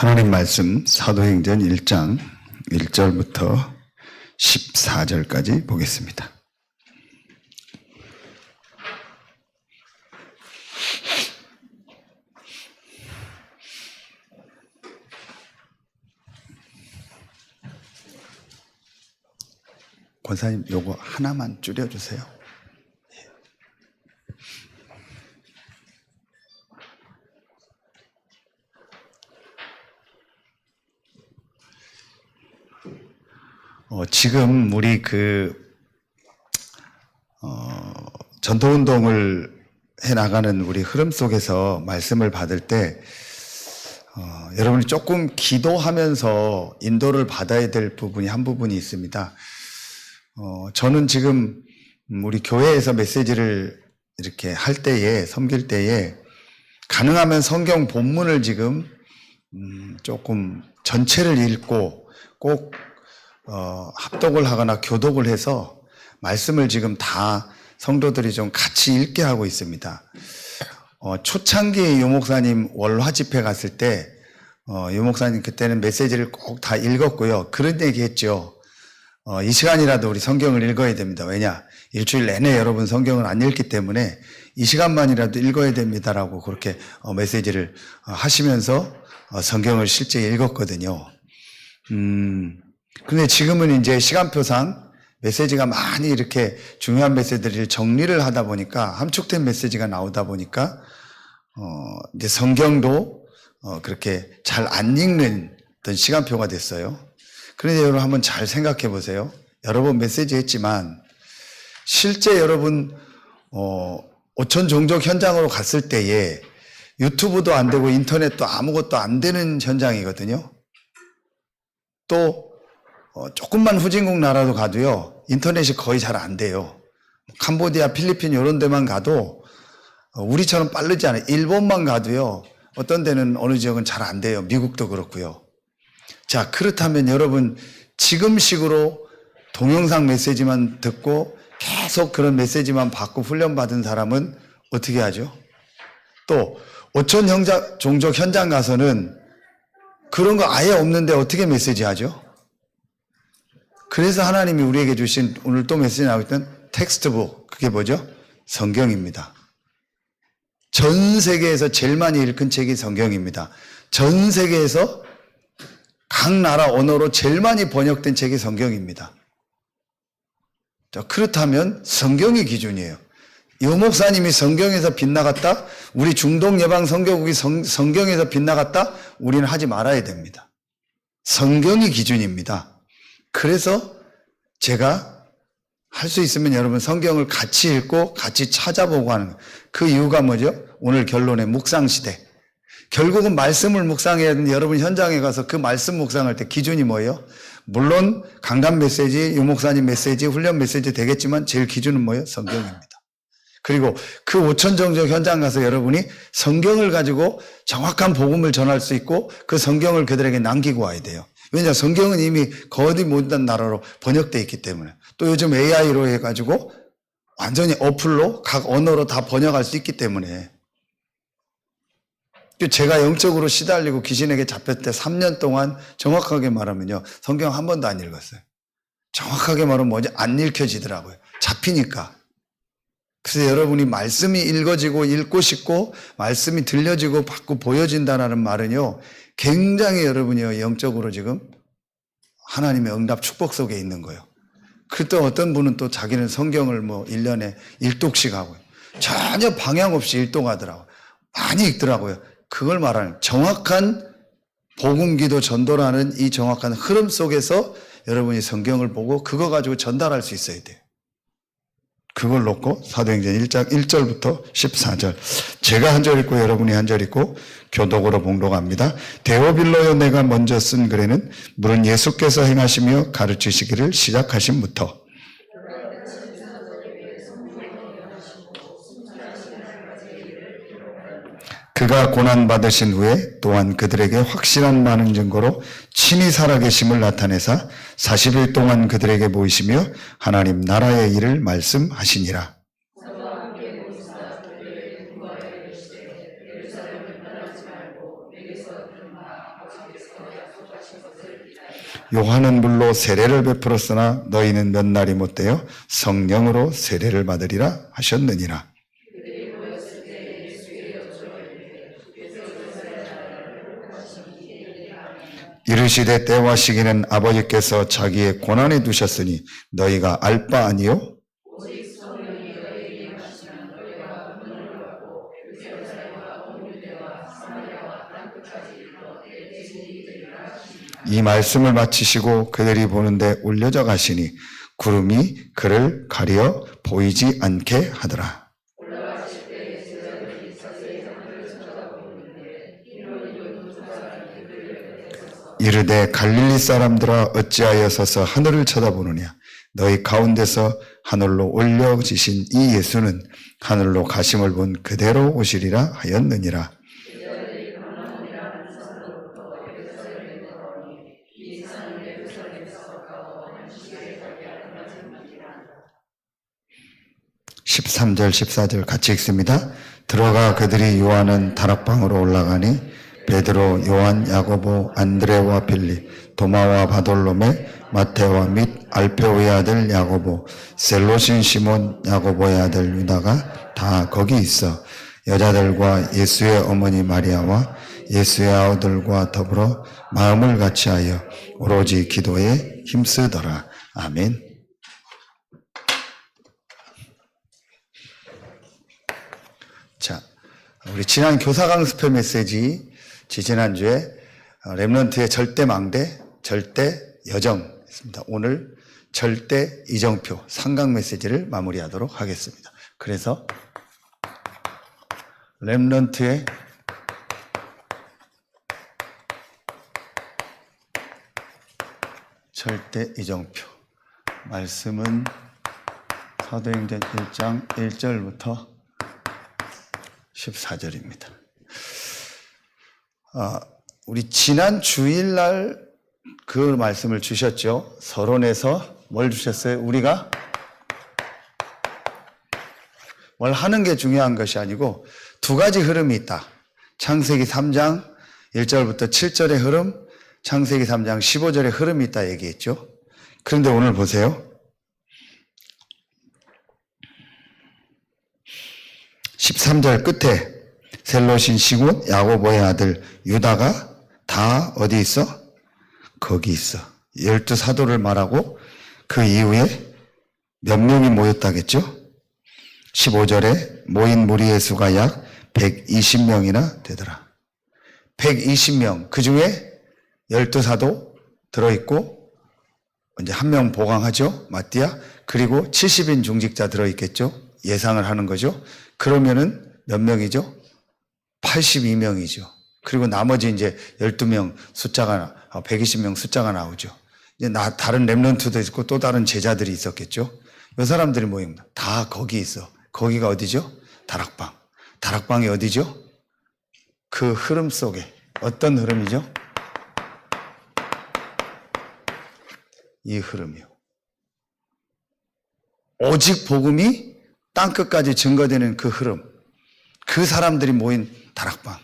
하나님 말씀 사도행전 1장 1절부터 14절까지 보겠습니다. 권사님, 요거 하나만 줄여주세요. 지금 우리 전도운동을 해나가는 우리 흐름 속에서 말씀을 받을 때, 여러분이 조금 기도하면서 인도를 받아야 될 부분이 한 부분이 있습니다. 저는 지금 우리 교회에서 메시지를 이렇게 할 때에, 섬길 때에, 가능하면 성경 본문을 지금, 조금 전체를 읽고 꼭 합독을 하거나 교독을 해서 말씀을 지금 다 성도들이 좀 같이 읽게 하고 있습니다. 초창기 유 목사님 월화 집회 갔을 때, 유 목사님 그때는 메시지를 꼭 다 읽었고요. 그런 얘기 했죠. 이 시간이라도 우리 성경을 읽어야 됩니다. 왜냐? 일주일 내내 여러분 성경을 안 읽기 때문에 이 시간만이라도 읽어야 됩니다라고 그렇게 메시지를 하시면서 성경을 실제 읽었거든요. 근데 지금은 이제 시간표상 메시지가 많이 이렇게 중요한 메시지를 정리를 하다 보니까 함축된 메시지가 나오다 보니까 이제 성경도 그렇게 잘 안 읽는 어떤 시간표가 됐어요. 그런데 여러분 한번 잘 생각해 보세요. 여러 번 메시지 했지만 실제 여러분 오천 종족 현장으로 갔을 때에 유튜브도 안 되고 인터넷도 아무것도 안 되는 현장이거든요. 또 조금만 후진국 나라도 가도요, 인터넷이 거의 잘 안 돼요. 캄보디아, 필리핀 이런 데만 가도 우리처럼 빠르지 않아요. 일본만 가도요, 어떤 데는 어느 지역은 잘 안 돼요. 미국도 그렇고요. 자, 그렇다면 여러분 지금식으로 동영상 메시지만 듣고 계속 그런 메시지만 받고 훈련받은 사람은 어떻게 하죠? 또 오천 종족 현장 가서는 그런 거 아예 없는데 어떻게 메시지 하죠? 그래서 하나님이 우리에게 주신 오늘 또 메시지 나오고 있던 텍스트북, 그게 뭐죠? 성경입니다. 전 세계에서 제일 많이 읽은 책이 성경입니다. 전 세계에서 각 나라 언어로 제일 많이 번역된 책이 성경입니다. 자, 그렇다면 성경이 기준이에요. 유 목사님이 성경에서 빗나갔다, 우리 중동예방선교국이 성경에서 빗나갔다, 우리는 하지 말아야 됩니다. 성경이 기준입니다. 그래서 제가 할 수 있으면 여러분 성경을 같이 읽고 같이 찾아보고 하는 거예요. 그 이유가 뭐죠? 오늘 결론의 묵상시대. 결국은 말씀을 묵상해야 되는데 여러분 현장에 가서 그 말씀 묵상할 때 기준이 뭐예요? 물론 강단 메시지, 유 목사님 메시지, 훈련 메시지 되겠지만 제일 기준은 뭐예요? 성경입니다. 그리고 그 5천 종족 현장 가서 여러분이 성경을 가지고 정확한 복음을 전할 수 있고 그 성경을 그들에게 남기고 와야 돼요. 왜냐, 성경은 이미 거의 모든 나라로 번역되어 있기 때문에. 또 요즘 AI로 해가지고 완전히 어플로 각 언어로 다 번역할 수 있기 때문에. 제가 영적으로 시달리고 귀신에게 잡혔을 때 3년 동안 정확하게 말하면요, 성경 한 번도 안 읽었어요. 정확하게 말하면 뭐지? 안 읽혀지더라고요. 잡히니까. 그래서 여러분이 말씀이 읽어지고 읽고 싶고 말씀이 들려지고 받고 보여진다는 말은요, 굉장히 여러분이요, 영적으로 지금 하나님의 응답 축복 속에 있는 거예요. 그때 어떤 분은 또 자기는 성경을 1년에 1독씩 하고요. 전혀 방향 없이 1독하더라고요. 많이 읽더라고요. 그걸 말하는 정확한 복음기도 전도라는 이 정확한 흐름 속에서 여러분이 성경을 보고 그거 가지고 전달할 수 있어야 돼요. 그걸 놓고 사도행전 1장 1절부터 14절, 제가 한 절 읽고 여러분이 한 절 읽고 교독으로 봉독합니다. 데오빌로요, 내가 먼저 쓴 글에는 물은 예수께서 행하시며 가르치시기를 시작하심부터 그가 고난받으신 후에 또한 그들에게 확실한 많은 증거로 친히 살아계심을 나타내사 40일 동안 그들에게 보이시며 하나님 나라의 일을 말씀하시니라. 요한은 물로 세례를 베풀었으나 너희는 몇 날이 못되어 성령으로 세례를 받으리라 하셨느니라. 이르시되 때와 시기는 아버지께서 자기의 권한에 두셨으니 너희가 알 바 아니요? 이 말씀을 마치시고 그들이 보는데 울려져 가시니 구름이 그를 가려 보이지 않게 하더라. 이르되 갈릴리 사람들아 어찌하여 서서 하늘을 쳐다보느냐. 너희 가운데서 하늘로 올려지신 이 예수는 하늘로 가심을 본 그대로 오시리라 하였느니라. (13절) (14절) 같이 읽습니다. 들어가 그들이 요한은 다락방으로 올라가니 베드로, 요한, 야고보, 안드레와 빌립, 도마와 바돌로메, 마테와 및 알페오의 아들 야고보, 셀로신 시몬, 야고보의 아들 유다가 다 거기 있어 여자들과 예수의 어머니 마리아와 예수의 아우들과 더불어 마음을 같이하여 오로지 기도에 힘쓰더라. 아멘. 자, 우리 지난 교사 강습회 메시지 지난주에 렘넌트의 절대 망대, 절대 여정입니다. 오늘 절대 이정표 상강 메시지를 마무리하도록 하겠습니다. 그래서 렘넌트의 절대 이정표 말씀은 사도행전 1장 1절부터 14절입니다. 우리 지난 주일날 그 말씀을 주셨죠. 서론에서 뭘 주셨어요? 우리가 뭘 하는 게 중요한 것이 아니고 두 가지 흐름이 있다. 창세기 3장 1절부터 7절의 흐름, 창세기 3장 15절의 흐름이 있다 얘기했죠. 그런데 오늘 보세요. 13절 끝에 셀로신 시몬 야고보의 아들 유다가 다 어디 있어? 거기 있어. 12 사도를 말하고 그 이후에 몇 명이 모였다겠죠? 15절에 모인 무리의 수가 약 120명이나 되더라. 120명. 그 중에 12 사도 들어있고 이제 한 명 보강하죠. 마띠아. 그리고 70인 중직자 들어있겠죠. 예상을 하는 거죠. 그러면은 몇 명이죠? 82명이죠. 그리고 나머지 이제 12명 숫자가, 120명 숫자가 나오죠. 이제 다른 렘넌트도 있고 또 다른 제자들이 있었겠죠. 이 사람들이 모입니다. 다 거기 있어. 거기가 어디죠? 다락방. 다락방이 어디죠? 그 흐름 속에. 어떤 흐름이죠? 이 흐름이요. 오직 복음이 땅끝까지 증거되는 그 흐름. 그 사람들이 모인 다락방.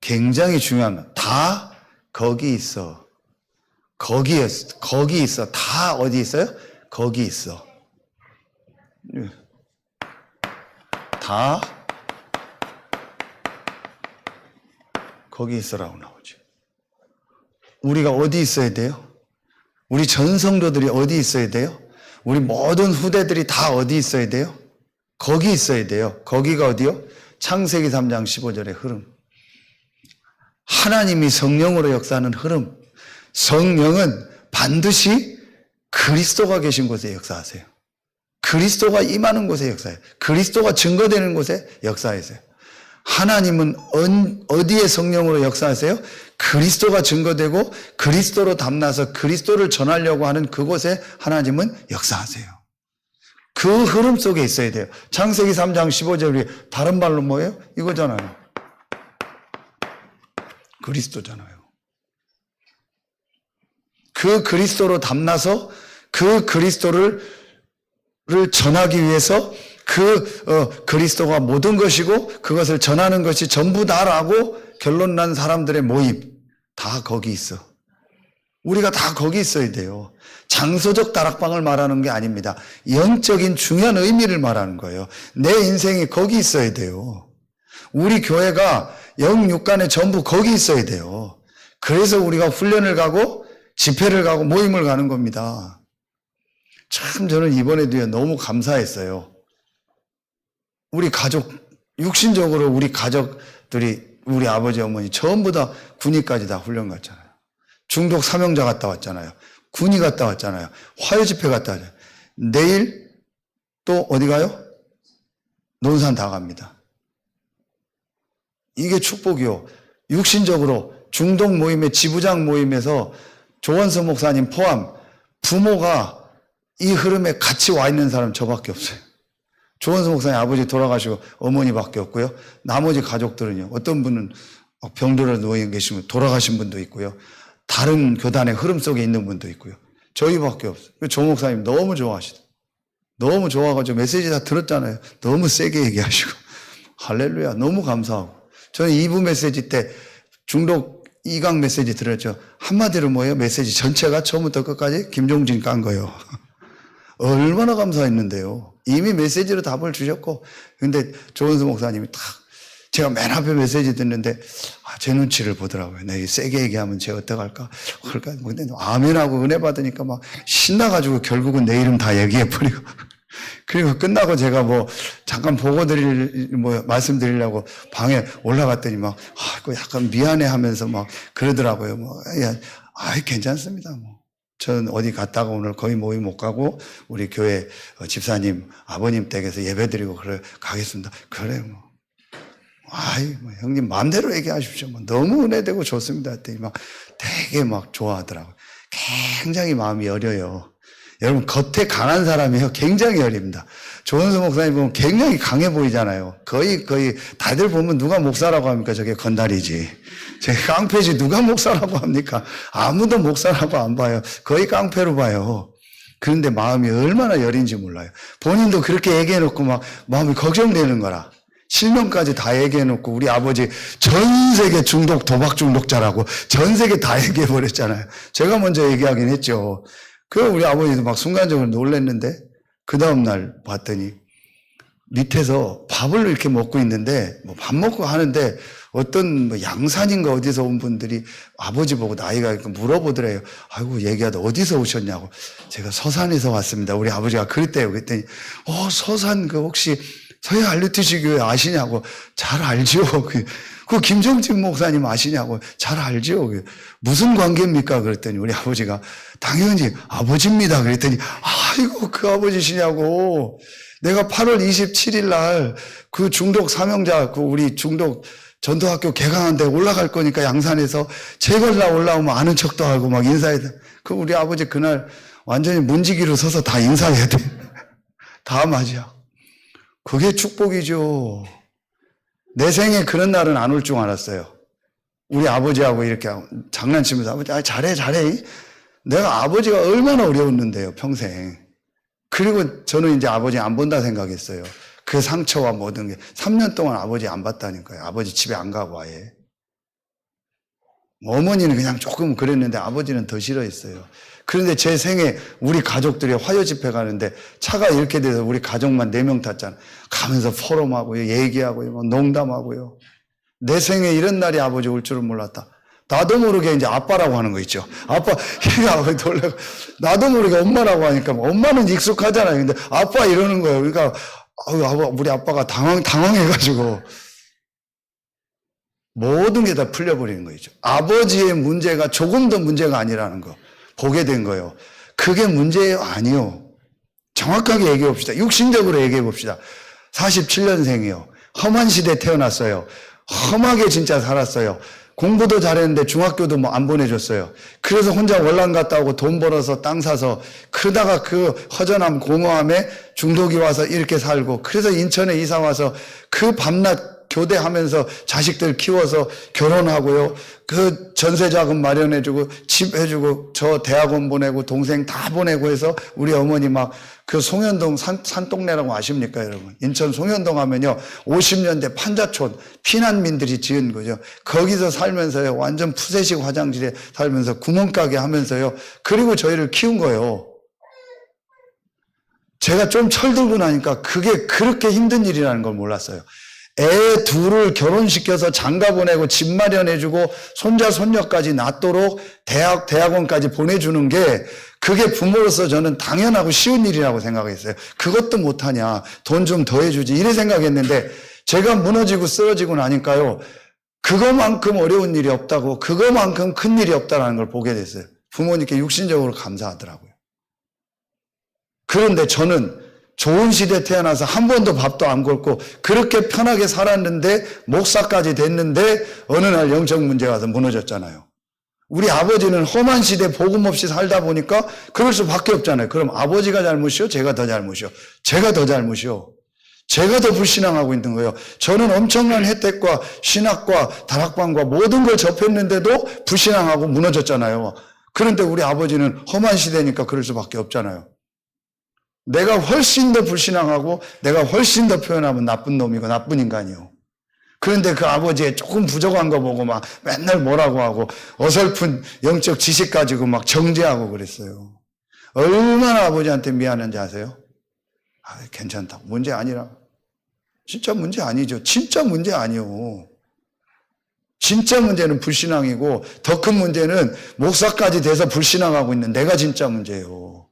굉장히 중요한 거. 다 거기 있어. 거기 있어. 다 어디 있어요? 거기 있어. 다 거기 있어라고 나오죠. 우리가 어디 있어야 돼요? 우리 전 성도들이 어디 있어야 돼요? 우리 모든 후대들이 다 어디 있어야 돼요? 거기 있어야 돼요. 거기가 어디요? 창세기 3장 15절의 흐름. 하나님이 성령으로 역사하는 흐름. 성령은 반드시 그리스도가 계신 곳에 역사하세요. 그리스도가 임하는 곳에 역사해요. 그리스도가 증거되는 곳에 역사하세요. 하나님은 어디에 성령으로 역사하세요? 그리스도가 증거되고 그리스도로 담나서 그리스도를 전하려고 하는 그곳에 하나님은 역사하세요. 그 흐름 속에 있어야 돼요. 창세기 3장 15절이 다른 말로 뭐예요? 이거잖아요. 그리스도잖아요. 그 그리스도로 담나서 그 그리스도를 전하기 위해서 그리스도가 모든 것이고 그것을 전하는 것이 전부 다라고 결론 난 사람들의 모임. 다 다 거기 있어. 우리가 다 거기 있어야 돼요. 장소적 다락방을 말하는 게 아닙니다. 영적인 중요한 의미를 말하는 거예요. 내 인생이 거기 있어야 돼요. 우리 교회가 영육간에 전부 거기 있어야 돼요. 그래서 우리가 훈련을 가고 집회를 가고 모임을 가는 겁니다. 참 저는 이번에도요 너무 감사했어요. 우리 가족, 육신적으로 우리 가족들이 우리 아버지 어머니 전부 다 군의까지 다 훈련 갔잖아요. 중독 사명자 갔다 왔잖아요. 군의 갔다 왔잖아요. 화요 집회 갔다 왔잖아요. 내일 또 어디 가요? 논산 다 갑니다. 이게 축복이요. 육신적으로 중독 모임의 지부장 모임에서 조원서 목사님 포함 부모가 이 흐름에 같이 와 있는 사람 저밖에 없어요. 조원서 목사님 아버지 돌아가시고 어머니밖에 없고요. 나머지 가족들은요. 어떤 분은 병들어 누워 계시면 돌아가신 분도 있고요. 다른 교단의 흐름 속에 있는 분도 있고요. 저희밖에 없어요. 조 목사님 너무 좋아하시다. 너무 좋아가지고 메시지 다 들었잖아요. 너무 세게 얘기하시고. 할렐루야. 너무 감사하고. 저는 2부 메시지 때 중독 2강 메시지 들었죠. 한마디로 뭐예요? 메시지 전체가 처음부터 끝까지 김종진 깐 거예요. 얼마나 감사했는데요. 이미 메시지로 답을 주셨고, 근데 조은수 목사님이 딱, 제가 맨 앞에 메시지 듣는데, 제 눈치를 보더라고요. 내가 세게 얘기하면 제가 어떡할까? 그럴까? 근데 아멘하고 은혜 받으니까 막 신나가지고 결국은 내 이름 다 얘기해버리고. 그리고 끝나고 제가 잠깐 말씀드리려고 방에 올라갔더니 약간 미안해 하면서 그러더라고요. 괜찮습니다. 전 어디 갔다가 오늘 거의 모임 못 가고 우리 교회 집사님 아버님 댁에서 예배드리고 가겠습니다. 그래 형님 마음대로 얘기하십시오. 너무 은혜되고 좋습니다. 했더니 되게 좋아하더라고요. 굉장히 마음이 여려요. 여러분 겉에 강한 사람이요 굉장히 여립니다. 조은수 목사님 보면 굉장히 강해 보이잖아요. 거의 다들 보면 누가 목사라고 합니까? 저게 건달이지. 저게 깡패지 누가 목사라고 합니까? 아무도 목사라고 안 봐요. 거의 깡패로 봐요. 그런데 마음이 얼마나 여린지 몰라요. 본인도 그렇게 얘기해놓고 마음이 걱정되는 거라. 실명까지 다 얘기해놓고 우리 아버지 전 세계 중독 도박 중독자라고 전 세계 다 얘기해버렸잖아요. 제가 먼저 얘기하긴 했죠. 우리 아버지도 순간적으로 놀랐는데 그 다음날 봤더니 밑에서 밥을 이렇게 먹고 있는데 밥 먹고 하는데 어떤 양산인가 어디서 온 분들이 아버지 보고 나이가 있고 물어보더래요. 아이고 얘기하다 어디서 오셨냐고. 제가 서산에서 왔습니다. 우리 아버지가 그랬대요. 그랬더니 서산 혹시 서해 알루티시 교회 아시냐고. 잘 알죠. 그 김정진 목사님 아시냐고. 잘 알죠. 무슨 관계입니까? 그랬더니 우리 아버지가 당연히 아버지입니다. 그랬더니 아이고 그 아버지시냐고. 내가 8월 27일 날 그 중독 사명자 우리 중독 전도학교 개강한 데 올라갈 거니까 양산에서 재벌나 올라오면 아는 척도 하고 인사해야 돼. 우리 아버지 그날 완전히 문지기로 서서 다 인사해야 돼. 다 맞아. 그게 축복이죠. 내 생에 그런 날은 안 올 줄 알았어요. 우리 아버지하고 이렇게 장난치면서 아버지 잘해. 내가 아버지가 얼마나 어려웠는데요 평생. 그리고 저는 이제 아버지 안 본다 생각했어요. 그 상처와 모든 게 3년 동안 아버지 안 봤다니까요. 아버지 집에 안 가고 아예. 어머니는 그냥 조금 그랬는데 아버지는 더 싫어했어요. 그런데 제 생에 우리 가족들이 화요 집회 가는데 차가 이렇게 돼서 우리 가족만 4명 탔잖아요. 가면서 포럼하고요, 얘기하고요, 농담하고요. 내 생에 이런 날이 아버지 올 줄은 몰랐다. 나도 모르게 이제 아빠라고 하는 거 있죠. 아빠, 놀래고. 나도 모르게 엄마라고 하니까 엄마는 익숙하잖아요. 근데 아빠 이러는 거예요. 그러니까 우리 아빠가 당황해가지고 모든 게 다 풀려버리는 거죠. 아버지의 문제가 조금 더 문제가 아니라는 거 보게 된 거예요. 그게 문제예요? 아니요. 정확하게 얘기해 봅시다. 육신적으로 얘기해 봅시다. 47년생이요. 험한 시대에 태어났어요. 험하게 진짜 살았어요. 공부도 잘했는데 중학교도 안 보내줬어요. 그래서 혼자 월남 갔다 오고 돈 벌어서 땅 사서 그러다가 그 허전함 공허함에 중독이 와서 이렇게 살고 그래서 인천에 이사 와서 그 밤낮 교대하면서 자식들 키워서 결혼하고요. 그 전세자금 마련해주고 집 해주고 저 대학원 보내고 동생 다 보내고 해서 우리 어머니 막 그 송현동 산동네라고 아십니까 여러분? 인천 송현동 하면요 50년대 판자촌 피난민들이 지은 거죠. 거기서 살면서요 완전 푸세식 화장실에 살면서 구멍가게 하면서요. 그리고 저희를 키운 거예요. 제가 좀 철들고 나니까 그게 그렇게 힘든 일이라는 걸 몰랐어요. 애 둘을 결혼시켜서 장가 보내고 집 마련해주고 손자 손녀까지 낳도록 대학원까지 보내주는 게 그게 부모로서 저는 당연하고 쉬운 일이라고 생각했어요. 그것도 못하냐, 돈 좀 더 해주지 이래 생각했는데 제가 무너지고 쓰러지고 나니까요 그거만큼 어려운 일이 없다고, 그거만큼 큰 일이 없다는 걸 보게 됐어요. 부모님께 육신적으로 감사하더라고요. 그런데 저는 좋은 시대에 태어나서 한 번도 밥도 안 굶고 그렇게 편하게 살았는데 목사까지 됐는데 어느 날 영적 문제가 와서 무너졌잖아요. 우리 아버지는 험한 시대 복음 없이 살다 보니까 그럴 수밖에 없잖아요. 그럼 아버지가 잘못이요? 제가 더 잘못이요? 제가 더 잘못이요. 제가 더 불신앙하고 있는 거예요. 저는 엄청난 혜택과 신학과 다락방과 모든 걸 접했는데도 불신앙하고 무너졌잖아요. 그런데 우리 아버지는 험한 시대니까 그럴 수밖에 없잖아요. 내가 훨씬 더 불신앙하고 내가 훨씬 더 표현하면 나쁜 놈이고 나쁜 인간이요. 그런데 그 아버지의 조금 부족한 거 보고 막 맨날 뭐라고 하고 어설픈 영적 지식 가지고 막 정죄하고 그랬어요. 얼마나 아버지한테 미안한지 아세요? 아, 괜찮다. 문제 아니라. 진짜 문제 아니죠. 진짜 문제 아니요. 진짜 문제는 불신앙이고 더 큰 문제는 목사까지 돼서 불신앙하고 있는 내가 진짜 문제예요.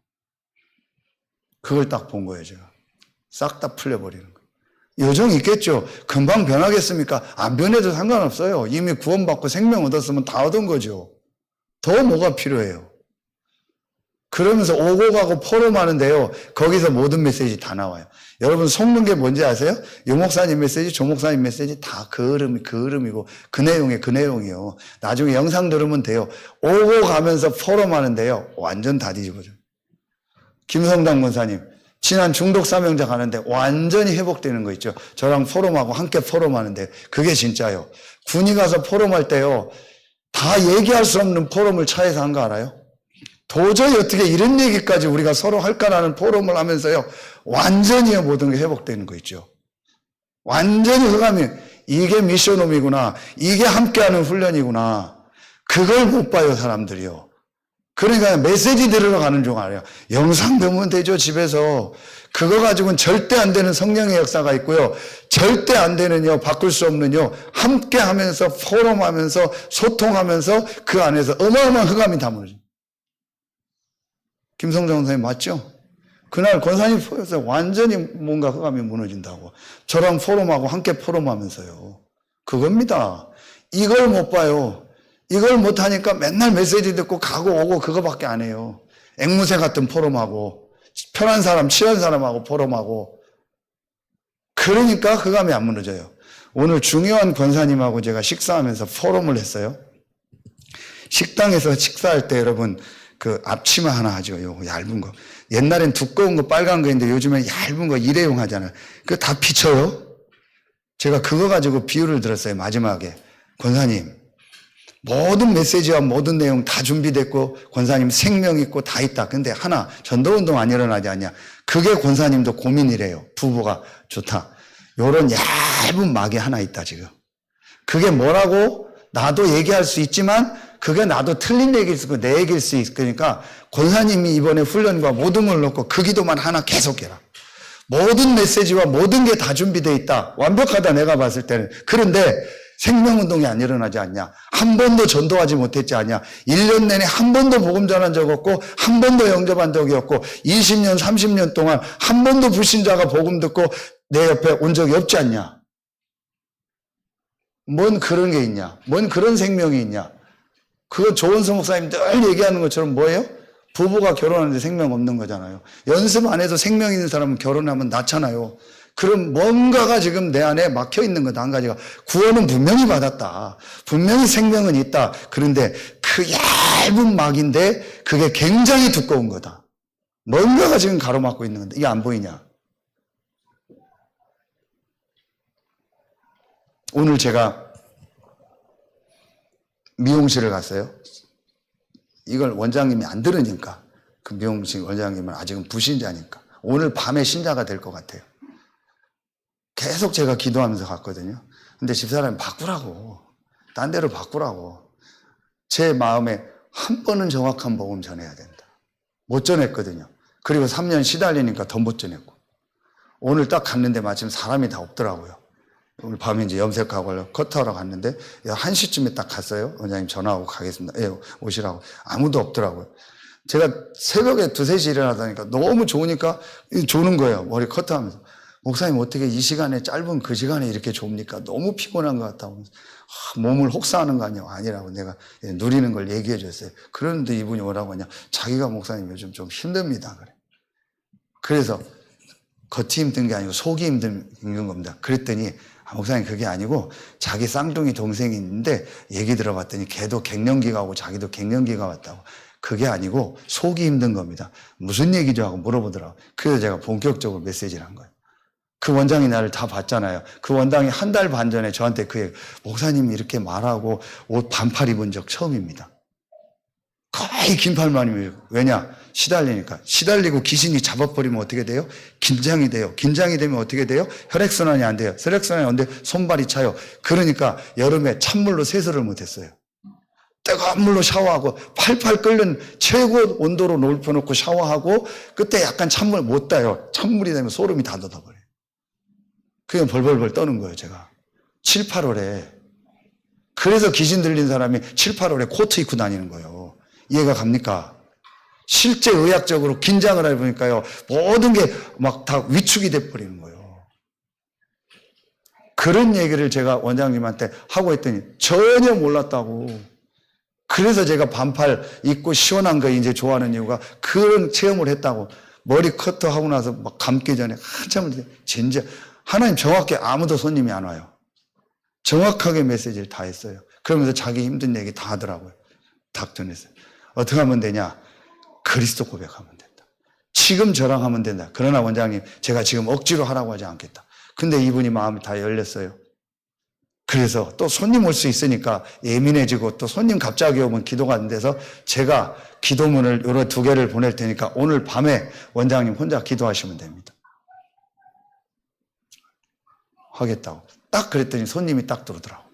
그걸 딱 본 거예요, 제가. 싹 다 풀려버리는 거예요. 요정이 있겠죠. 금방 변하겠습니까? 안 변해도 상관없어요. 이미 구원받고 생명 얻었으면 다 얻은 거죠. 더 뭐가 필요해요? 그러면서 오고 가고 포럼하는데요. 거기서 모든 메시지 다 나와요. 여러분 속는 게 뭔지 아세요? 유 목사님 메시지, 조 목사님 메시지 다 그 흐름이고 그 내용이에요. 나중에 영상 들으면 돼요. 오고 가면서 포럼하는데요. 완전 다 뒤집어져요. 김성당 권사님 지난 중독 사명자 가는데 완전히 회복되는 거 있죠. 저랑 포럼하고 함께 포럼하는데 그게 진짜요. 군이 가서 포럼할 때요. 다 얘기할 수 없는 포럼을 차에서 한 거 알아요? 도저히 어떻게 이런 얘기까지 우리가 서로 할까라는 포럼을 하면서요. 완전히 모든 게 회복되는 거 있죠. 완전히 흑암이 이게 미션홈이구나. 이게 함께하는 훈련이구나. 그걸 못 봐요 사람들이요. 그러니까 메시지 들으러 가는 중 알아요. 영상 보면 되죠, 집에서. 그거 가지고는 절대 안 되는 성령의 역사가 있고요. 절대 안 되는요, 바꿀 수 없는요, 함께 하면서, 포럼하면서, 소통하면서 그 안에서 어마어마한 흑암이 다 무너져요. 김성정 선생님 맞죠? 그날 권사님 포에서 완전히 뭔가 흑암이 무너진다고. 저랑 포럼하고 함께 포럼하면서요. 그겁니다. 이걸 못 봐요. 이걸 못하니까 맨날 메시지 듣고 가고 오고 그거밖에 안 해요. 앵무새 같은 포럼하고 편한 사람, 취한 사람하고 포럼하고 그러니까 흑암이 안 무너져요. 오늘 중요한 권사님하고 제가 식사하면서 포럼을 했어요. 식당에서 식사할 때 여러분 그 앞치마 하나 하죠. 요거 얇은 거. 옛날엔 두꺼운 거 빨간 거 있는데 요즘엔 얇은 거 일회용 하잖아요. 그거 다 비쳐요. 제가 그거 가지고 비유를 들었어요. 마지막에. 권사님 모든 메시지와 모든 내용 다 준비됐고 권사님 생명 있고 다 있다. 근데 하나 전도운동 안 일어나지 않냐. 그게 권사님도 고민이래요. 부부가 좋다. 요런 얇은 막이 하나 있다 지금. 그게 뭐라고 나도 얘기할 수 있지만 그게 나도 틀린 얘기일 수 있고 내 얘기일 수 있으니까 권사님이 이번에 훈련과 모든 걸 넣고 그 기도만 하나 계속해라. 모든 메시지와 모든 게 다 준비되어 있다. 완벽하다 내가 봤을 때는. 그런데 생명운동이 안 일어나지 않냐. 한 번도 전도하지 못했지 않냐. 1년 내내 한 번도 복음 전한 적 없고 한 번도 영접한 적이 없고 20년 30년 동안 한 번도 불신자가 복음 듣고 내 옆에 온 적이 없지 않냐. 뭔 그런 게 있냐. 뭔 그런 생명이 있냐. 그거 조원성 목사님 늘 얘기하는 것처럼 뭐예요? 부부가 결혼하는데 생명 없는 거잖아요. 연습 안 해도 생명 있는 사람은 결혼하면 낳잖아요. 그럼 뭔가가 지금 내 안에 막혀 있는 거다. 한 가지가. 구원은 분명히 받았다. 분명히 생명은 있다. 그런데 그 얇은 막인데 그게 굉장히 두꺼운 거다. 뭔가가 지금 가로막고 있는 건데 이게 안 보이냐? 오늘 제가 미용실을 갔어요. 이걸 원장님이 안 들으니까, 그 미용실 원장님은 아직은 부신자니까 오늘 밤에 신자가 될 것 같아요. 계속 제가 기도하면서 갔거든요. 근데 집사람이 바꾸라고, 딴 데로 바꾸라고. 제 마음에 한 번은 정확한 복음 전해야 된다. 못 전했거든요. 그리고 3년 시달리니까 더 못 전했고, 오늘 딱 갔는데 마침 사람이 다 없더라고요. 오늘 밤에 이제 염색하고 커트하러 갔는데 1시쯤에 딱 갔어요. 원장님 전화하고 가겠습니다. 예, 오시라고. 아무도 없더라고요. 제가 새벽에 2, 3시 일어나다니까 너무 좋으니까 조는 거예요. 머리 커트하면서. 목사님 어떻게 이 시간에, 짧은 그 시간에 이렇게 좁니까? 너무 피곤한 것 같다고. 몸을 혹사하는 거 아니냐고. 아니라고 내가 누리는 걸 얘기해 줬어요. 그런데 이분이 뭐라고 하냐. 자기가 목사님 요즘 좀 힘듭니다. 그래. 그래서 겉이 힘든 게 아니고 속이 힘든 겁니다. 그랬더니 목사님 그게 아니고 자기 쌍둥이 동생이 있는데 얘기 들어봤더니 걔도 갱년기가 오고 자기도 갱년기가 왔다고. 그게 아니고 속이 힘든 겁니다. 무슨 얘기죠? 하고 물어보더라고요. 그래서 제가 본격적으로 메시지를 한 거예요. 그 원장이 나를 다 봤잖아요. 그 원장이 1달 반 전에 저한테 그 얘기, 목사님이 이렇게 말하고 옷 반팔 입은 적 처음입니다. 거의 긴팔만 입어요. 왜냐? 시달리니까. 시달리고 귀신이 잡아버리면 어떻게 돼요? 긴장이 돼요. 긴장이 되면 어떻게 돼요? 혈액순환이 안 돼요. 혈액순환이 안 돼. 손발이 차요. 그러니까 여름에 찬물로 세수를 못했어요. 뜨거운 물로 샤워하고 팔팔 끓는 최고 온도로 높여놓고 샤워하고 그때 약간 찬물 못 따요. 찬물이 되면 소름이 다 돋아버려요. 그냥 벌벌벌 떠는 거예요, 제가. 7, 8월에. 그래서 귀신 들린 사람이 7, 8월에 코트 입고 다니는 거예요. 이해가 갑니까? 실제 의학적으로 긴장을 해보니까요, 모든 게 막 다 위축이 돼버리는 거예요. 그런 얘기를 제가 원장님한테 하고 했더니 전혀 몰랐다고. 그래서 제가 반팔 입고 시원한 거 이제 좋아하는 이유가 그런 체험을 했다고. 머리 커트하고 나서 막 감기 전에 한참을 진짜 하나님 정확히 아무도 손님이 안 와요. 정확하게 메시지를 다 했어요. 그러면서 자기 힘든 얘기 다 하더라고요. 딱 전했어요. 어떻게 하면 되냐? 그리스도 고백하면 된다. 지금 저랑 하면 된다. 그러나 원장님, 제가 지금 억지로 하라고 하지 않겠다. 근데 이분이 마음이 다 열렸어요. 그래서 또 손님 올 수 있으니까 예민해지고 또 손님 갑자기 오면 기도가 안 돼서 제가 기도문을 요런 2개를 보낼 테니까 오늘 밤에 원장님 혼자 기도하시면 됩니다. 하겠다고. 딱 그랬더니 손님이 딱 들어오더라고.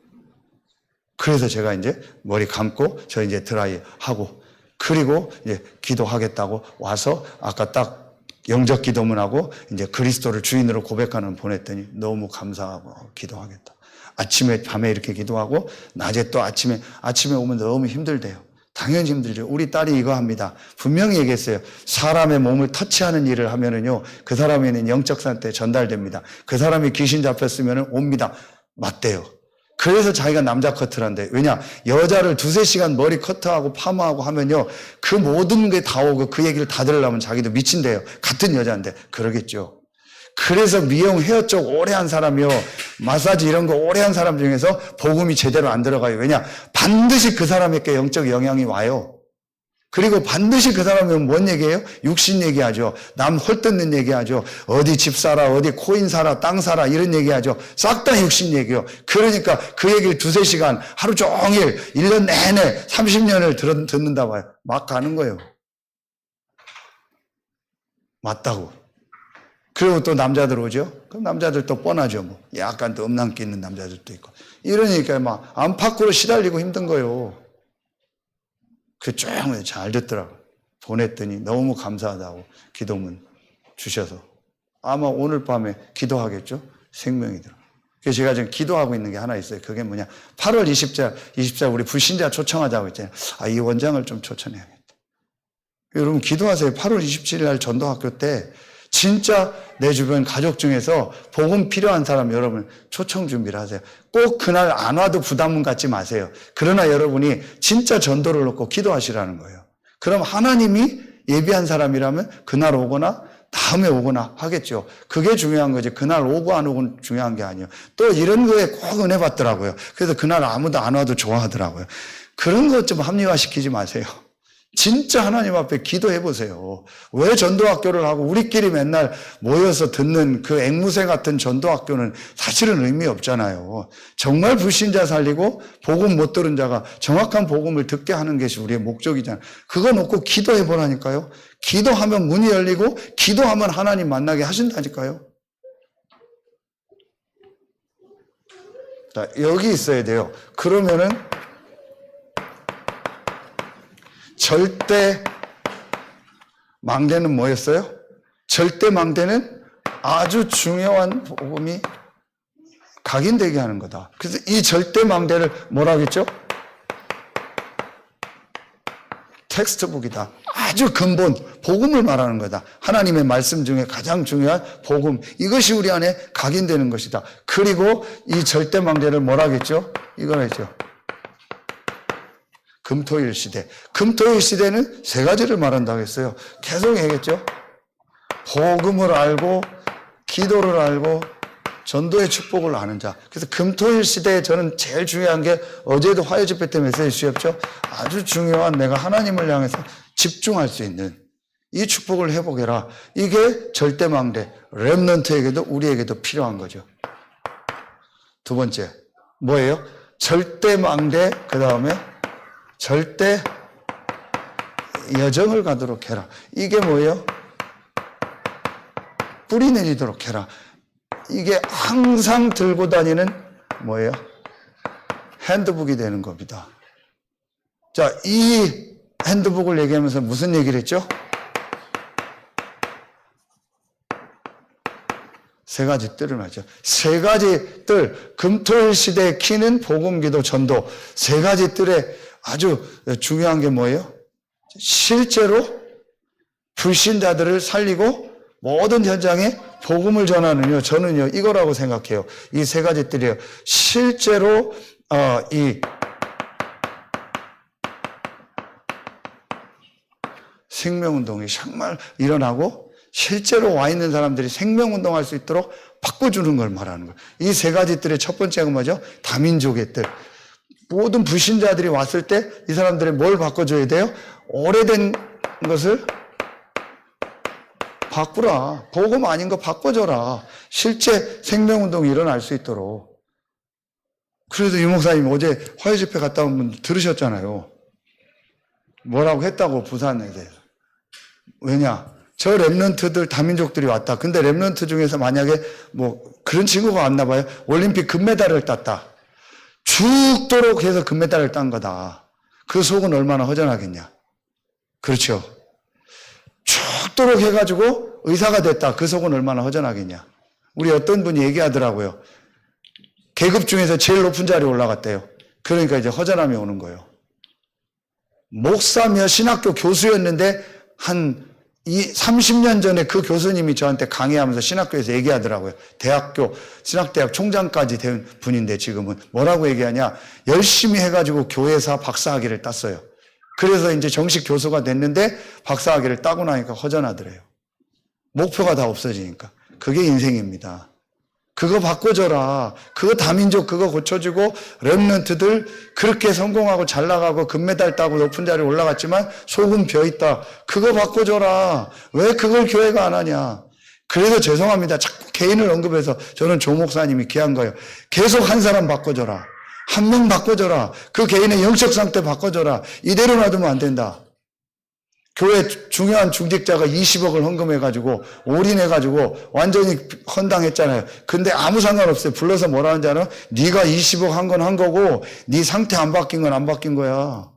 그래서 제가 이제 머리 감고 저 이제 드라이 하고 그리고 이제 기도하겠다고 와서 아까 딱 영적 기도문하고 이제 그리스도를 주인으로 고백하는 보냈더니 너무 감사하고 기도하겠다. 아침에 밤에 이렇게 기도하고 낮에 또 아침에 오면 너무 힘들대요. 당연히 힘들죠. 우리 딸이 이거 합니다. 분명히 얘기했어요. 사람의 몸을 터치하는 일을 하면은요, 그 사람에는 영적 상태에 전달됩니다. 그 사람이 귀신 잡혔으면은 옵니다. 맞대요. 그래서 자기가 남자 커트를 한대. 왜냐? 여자를 2, 3시간 머리 커트하고 파마하고 하면요, 그 모든 게 다 오고 그 얘기를 다 들으려면 자기도 미친대요. 같은 여자인데. 그러겠죠. 그래서 미용 헤어 쪽 오래 한 사람이요, 마사지 이런 거 오래 한 사람 중에서 복음이 제대로 안 들어가요. 왜냐? 반드시 그 사람에게 영적 영향이 와요. 그리고 반드시 그 사람은 뭔 얘기예요? 육신 얘기하죠. 남 헐뜯는 얘기하죠. 어디 집 사라, 어디 코인 사라, 땅 사라 이런 얘기하죠. 싹 다 육신 얘기요. 그러니까 그 얘기를 2, 3시간 하루 종일 1년 내내 30년을 듣는다 봐요. 막 가는 거예요. 맞다고. 그리고 또 남자들 오죠? 그럼 남자들 또 뻔하죠. 뭐. 약간 또 음란기 있는 남자들도 있고. 이러니까 막 안팎으로 시달리고 힘든 거예요. 그 쭉 잘 듣더라고요. 보냈더니 너무 감사하다고 기도문 주셔서. 아마 오늘 밤에 기도하겠죠? 생명이더라고요. 그래서 제가 지금 기도하고 있는 게 하나 있어요. 그게 뭐냐. 8월 20자 우리 불신자 초청하자고 했잖아요. 이 원장을 좀 초청해야겠다. 여러분 기도하세요. 8월 27일 날 전도학교 때 진짜 내 주변 가족 중에서 복음 필요한 사람 여러분 초청 준비를 하세요. 꼭 그날 안 와도 부담은 갖지 마세요. 그러나 여러분이 진짜 전도를 놓고 기도하시라는 거예요. 그럼 하나님이 예비한 사람이라면 그날 오거나 다음에 오거나 하겠죠. 그게 중요한 거지. 그날 오고 안 오고는 중요한 게 아니에요. 또 이런 거에 꼭 은혜 받더라고요. 그래서 그날 아무도 안 와도 좋아하더라고요. 그런 것 좀 합리화시키지 마세요. 진짜 하나님 앞에 기도해 보세요. 왜 전도학교를 하고 우리끼리 맨날 모여서 듣는 그 앵무새 같은 전도학교는 사실은 의미 없잖아요. 정말 불신자 살리고 복음 못 들은 자가 정확한 복음을 듣게 하는 것이 우리의 목적이잖아요. 그거 놓고 기도해 보라니까요. 기도하면 문이 열리고 기도하면 하나님 만나게 하신다니까요. 자, 여기 있어야 돼요. 그러면은 절대 망대는 뭐였어요? 절대 망대는 아주 중요한 복음이 각인되게 하는 거다. 그래서 이 절대 망대를 뭐라고 했죠? 텍스트북이다. 아주 근본, 복음을 말하는 거다. 하나님의 말씀 중에 가장 중요한 복음. 이것이 우리 안에 각인되는 것이다. 그리고 이 절대 망대를 뭐라고 했죠? 이거였죠. 금토일 시대. 금토일 시대는 세 가지를 말한다고 했어요. 계속 얘기했죠. 복음을 알고, 기도를 알고, 전도의 축복을 아는 자. 그래서 금토일 시대에 저는 제일 중요한 게 어제도 화요 집회 때 메시지 주셨죠. 아주 중요한 내가 하나님을 향해서 집중할 수 있는 이 축복을 회복해라. 이게 절대망대, 렘넌트에게도 우리에게도 필요한 거죠. 두 번째, 뭐예요? 절대망대, 그 다음에 절대 여정을 가도록 해라. 이게 뭐예요? 뿌리 내리도록 해라. 이게 항상 들고 다니는 뭐예요? 핸드북이 되는 겁니다. 자, 이 핸드북을 얘기하면서 무슨 얘기를 했죠? 세 가지 뜰을 말이죠. 세 가지 뜰, 금토일 시대의 키는 복음, 기도, 전도. 세 가지 뜰에 아주 중요한 게 뭐예요? 실제로 불신자들을 살리고 모든 현장에 복음을 전하는요, 저는요, 이거라고 생각해요. 이 세 가지 뜰이에요. 실제로, 이 생명운동이 정말 일어나고, 실제로 와 있는 사람들이 생명운동할 수 있도록 바꿔주는 걸 말하는 거예요. 이 세 가지 뜰의 첫 번째가 뭐죠? 다민족의 뜰. 모든 불신자들이 왔을 때 이 사람들이 뭘 바꿔줘야 돼요? 오래된 것을 바꾸라. 복음 아닌 거 바꿔줘라. 실제 생명운동이 일어날 수 있도록. 그래도 유 목사님 어제 화요 집회 갔다 온 분 들으셨잖아요. 뭐라고 했다고 부산에 대해서. 왜냐? 저 랩런트들 다민족들이 왔다. 근데 랩런트 중에서 만약에 뭐 그런 친구가 왔나 봐요. 올림픽 금메달을 땄다. 죽도록 해서 금메달을 딴 거다. 그 속은 얼마나 허전하겠냐. 그렇죠. 죽도록 해가지고 의사가 됐다. 그 속은 얼마나 허전하겠냐. 우리 어떤 분이 얘기하더라고요. 계급 중에서 제일 높은 자리에 올라갔대요. 그러니까 이제 허전함이 오는 거예요. 목사며 신학교 교수였는데 한 30년 전에 그 교수님이 저한테 강의하면서 신학교에서 얘기하더라고요. 대학교, 신학대학 총장까지 된 분인데 지금은 뭐라고 얘기하냐. 열심히 해가지고 교회사 박사학위를 땄어요. 그래서 이제 정식 교수가 됐는데 박사학위를 따고 나니까 허전하더래요. 목표가 다 없어지니까. 그게 인생입니다. 그거 바꿔줘라. 그거 다민족 그거 고쳐주고 렘넌트들 그렇게 성공하고 잘 나가고 금메달 따고 높은 자리에 올라갔지만 속은 비어있다. 그거 바꿔줘라. 왜 그걸 교회가 안 하냐. 그래서 죄송합니다. 자꾸 개인을 언급해서 저는 조 목사님이 귀한 거예요. 계속 한 사람 바꿔줘라. 한 명 바꿔줘라. 그 개인의 영적 상태 바꿔줘라. 이대로 놔두면 안 된다. 교회 중요한 중직자가 20억을 헌금해가지고 올인해가지고 완전히 헌당했잖아요. 근데 아무 상관없어요. 불러서 뭐라 하는지 알아? 네가 20억 한 건 한 거고 네 상태 안 바뀐 건 안 바뀐 거야.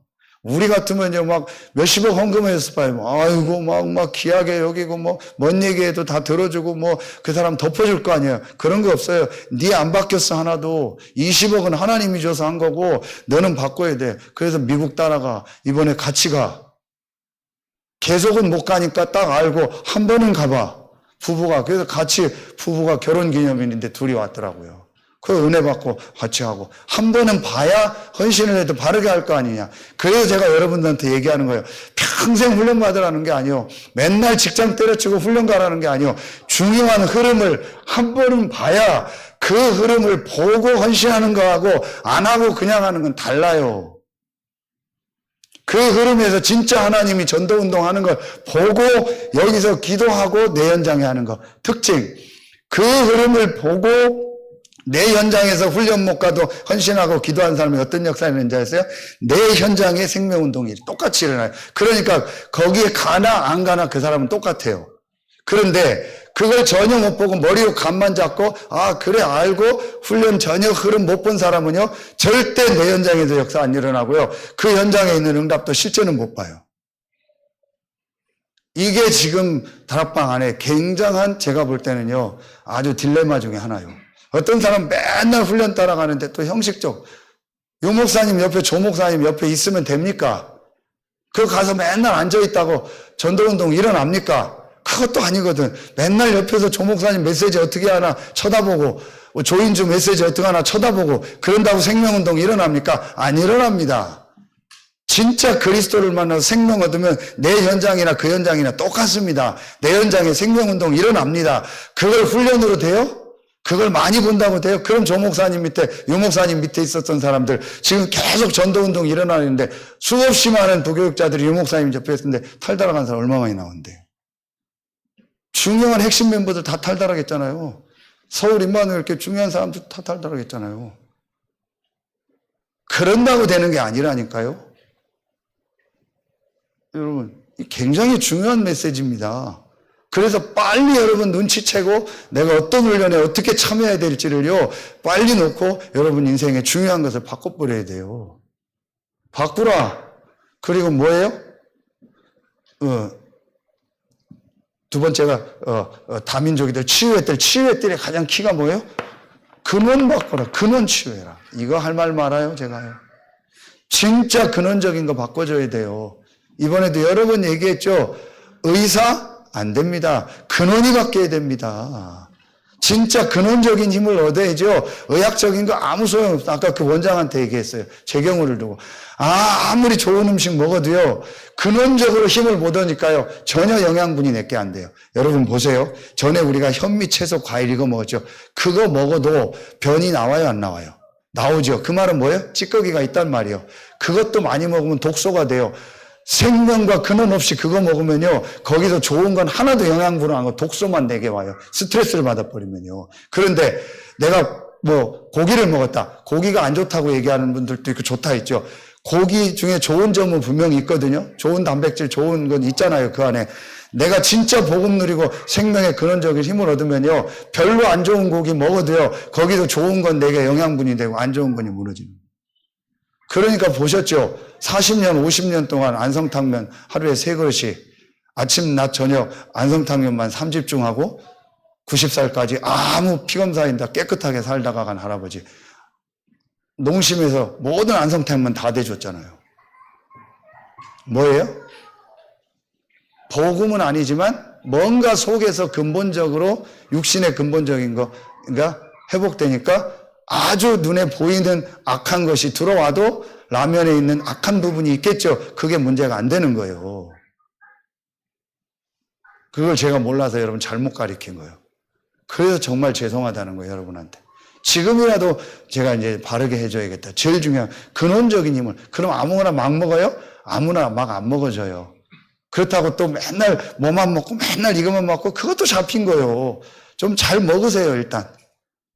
우리 같으면 이제 막 몇십억 헌금했을 바에 아이고 막 귀하게 여기고 뭐 뭔 얘기해도 다 들어주고 뭐 그 사람 덮어줄 거 아니에요. 그런 거 없어요. 네 안 바뀌었어 하나도. 20억은 하나님이 줘서 한 거고 너는 바꿔야 돼. 그래서 미국 따라가. 이번에 같이 가. 계속은 못 가니까 딱 알고 한 번은 가봐. 부부가. 그래서 같이 부부가 결혼기념일인데 둘이 왔더라고요. 그 은혜 받고 같이 하고. 한 번은 봐야 헌신을 해도 바르게 할 거 아니냐. 그래서 제가 여러분들한테 얘기하는 거예요. 평생 훈련 받으라는 게 아니요. 맨날 직장 때려치고 훈련 가라는 게 아니요. 중요한 흐름을 한 번은 봐야 그 흐름을 보고 헌신하는 거하고 안 하고 그냥 하는 건 달라요. 그 흐름에서 진짜 하나님이 전도운동 하는 걸 보고 여기서 기도하고 내 현장에 하는 거. 특징. 그 흐름을 보고 내 현장에서 훈련 못 가도 헌신하고 기도하는 사람이 어떤 역사를 있는지 아세요? 내 현장에 생명운동이 똑같이 일어나요. 그러니까 거기에 가나 안 가나 그 사람은 똑같아요. 그런데 그걸 전혀 못 보고 머리로 감만 잡고 아 그래 알고 훈련 전혀 흐름 못 본 사람은요 절대 내 현장에서 역사 안 일어나고요. 그 현장에 있는 응답도 실제는 못 봐요. 이게 지금 다락방 안에 굉장한 제가 볼 때는요 아주 딜레마 중에 하나요. 어떤 사람 맨날 훈련 따라가는데 또 형식적 요 목사님 옆에 조 목사님 옆에 있으면 됩니까? 그 가서 맨날 앉아있다고 전도운동 일어납니까? 그것도 아니거든. 맨날 옆에서 조 목사님 메시지 어떻게 하나 쳐다보고 조인주 메시지 어떻게 하나 쳐다보고 그런다고 생명운동 일어납니까? 안 일어납니다. 진짜 그리스도를 만나서 생명 얻으면 내 현장이나 그 현장이나 똑같습니다. 내 현장에 생명운동 일어납니다. 그걸 훈련으로 돼요? 그걸 많이 본다고 돼요? 그럼 조 목사님 밑에, 유 목사님 밑에 있었던 사람들 지금 계속 전도운동 일어나는데 수없이 많은 부교육자들이 유 목사님 옆에 있었는데 탈달아간 사람 얼마 많이 나오는데. 중요한 핵심 멤버들 다 탈달하겠잖아요. 서울 임마누엘 이렇게 중요한 사람들 다 탈달하겠잖아요. 그런다고 되는 게 아니라니까요. 여러분, 굉장히 중요한 메시지입니다. 그래서 빨리 여러분 눈치채고 내가 어떤 훈련에 어떻게 참여해야 될지를요 빨리 놓고 여러분 인생의 중요한 것을 바꿔버려야 돼요. 바꾸라. 그리고 뭐예요? 두 번째가 다민족이들 치유했들 치유했들의 가장 키가 뭐예요? 근원 바꿔라. 근원 치유해라. 이거 할 말 말아요 제가요. 진짜 근원적인 거 바꿔줘야 돼요. 이번에도 여러 번 얘기했죠. 의사 안 됩니다. 근원이 바뀌어야 됩니다. 진짜 근원적인 힘을 얻어야죠. 의학적인 거 아무 소용없어. 아까 그 원장한테 얘기했어요. 제 경우를 두고. 아무리 좋은 음식 먹어도요. 근원적으로 힘을 못 얻으니까요. 전혀 영양분이 내게 안 돼요. 여러분 보세요. 전에 우리가 현미, 채소, 과일 이거 먹었죠. 그거 먹어도 변이 나와요 안 나와요? 나오죠. 그 말은 뭐예요? 찌꺼기가 있단 말이에요. 그것도 많이 먹으면 독소가 돼요. 생명과 근원 없이 그거 먹으면요 거기서 좋은 건 하나도 영양분을 안 하고 독소만 내게 와요. 스트레스를 받아버리면요. 그런데 내가 뭐 고기를 먹었다. 고기가 안 좋다고 얘기하는 분들도 있고 좋다 했죠. 고기 중에 좋은 점은 분명히 있거든요. 좋은 단백질 좋은 건 있잖아요. 그 안에 내가 진짜 복음 누리고 생명의 근원적인 힘을 얻으면요 별로 안 좋은 고기 먹어도요 거기서 좋은 건 내게 영양분이 되고 안 좋은 건이 무너지는 거예요. 그러니까 보셨죠? 40년, 50년 동안 안성탕면 하루에 3그릇씩 아침, 낮, 저녁 안성탕면만 3집중하고 90살까지 아무 피검사인다 깨끗하게 살다가 간 할아버지. 농심에서 모든 안성탕면 다 대줬잖아요. 뭐예요? 복음은 아니지만 뭔가 속에서 근본적으로 육신의 근본적인 거가 회복되니까 아주 눈에 보이는 악한 것이 들어와도 라면에 있는 악한 부분이 있겠죠. 그게 문제가 안 되는 거예요. 그걸 제가 몰라서 여러분 잘못 가르친 거예요. 그래서 정말 죄송하다는 거예요, 여러분한테. 지금이라도 제가 이제 바르게 해줘야겠다. 제일 중요한 근원적인 힘을. 그럼 아무거나 막 먹어요? 아무나 막 안 먹어져요. 그렇다고 또 맨날 뭐만 먹고 맨날 이것만 먹고 그것도 잡힌 거예요. 좀 잘 먹으세요, 일단.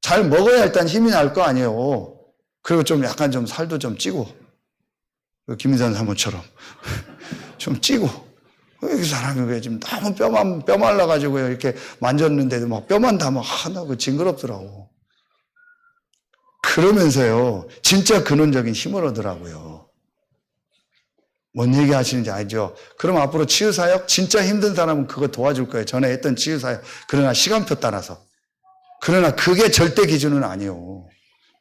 잘 먹어야 일단 힘이 날 거 아니에요. 그리고 좀 약간 좀 살도 좀 찌고. 김인선 사모처럼. 좀 찌고. 이 사람이 왜 지금 너무 뼈 말라가지고요. 이렇게 만졌는데도 막 뼈만 다 막 하나 징그럽더라고. 그러면서요. 진짜 근원적인 힘을 얻으라고요. 뭔 얘기 하시는지 알죠? 그럼 앞으로 치유사역? 진짜 힘든 사람은 그거 도와줄 거예요. 전에 했던 치유사역. 그러나 시간표 따라서. 그러나 그게 절대 기준은 아니에요.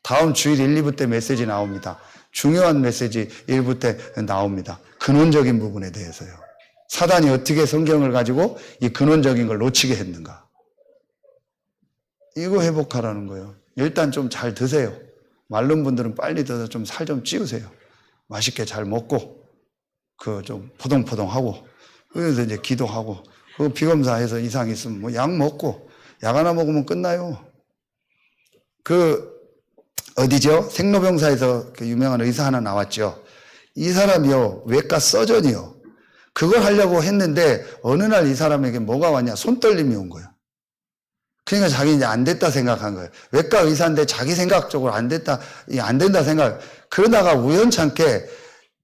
다음 주일 1, 2부 때 메시지 나옵니다. 중요한 메시지 1부 때 나옵니다. 근원적인 부분에 대해서요. 사단이 어떻게 성경을 가지고 이 근원적인 걸 놓치게 했는가. 이거 회복하라는 거예요. 일단 좀 잘 드세요. 마른 분들은 빨리 드셔서 좀 살 좀 찌우세요. 맛있게 잘 먹고 그 좀 포동포동하고 그래서 이제 기도하고 그 비검사해서 이상 있으면 뭐 약 먹고 약 하나 먹으면 끝나요. 어디죠? 생로병사에서 그 유명한 의사 하나 나왔죠. 이 사람이요, 외과 서전이요. 그걸 하려고 했는데 어느 날 이 사람에게 뭐가 왔냐? 손떨림이 온 거예요. 그러니까 자기 이제 안 됐다 생각한 거예요. 외과 의사인데 자기 생각적으로 안 된다 생각. 그러다가 우연찮게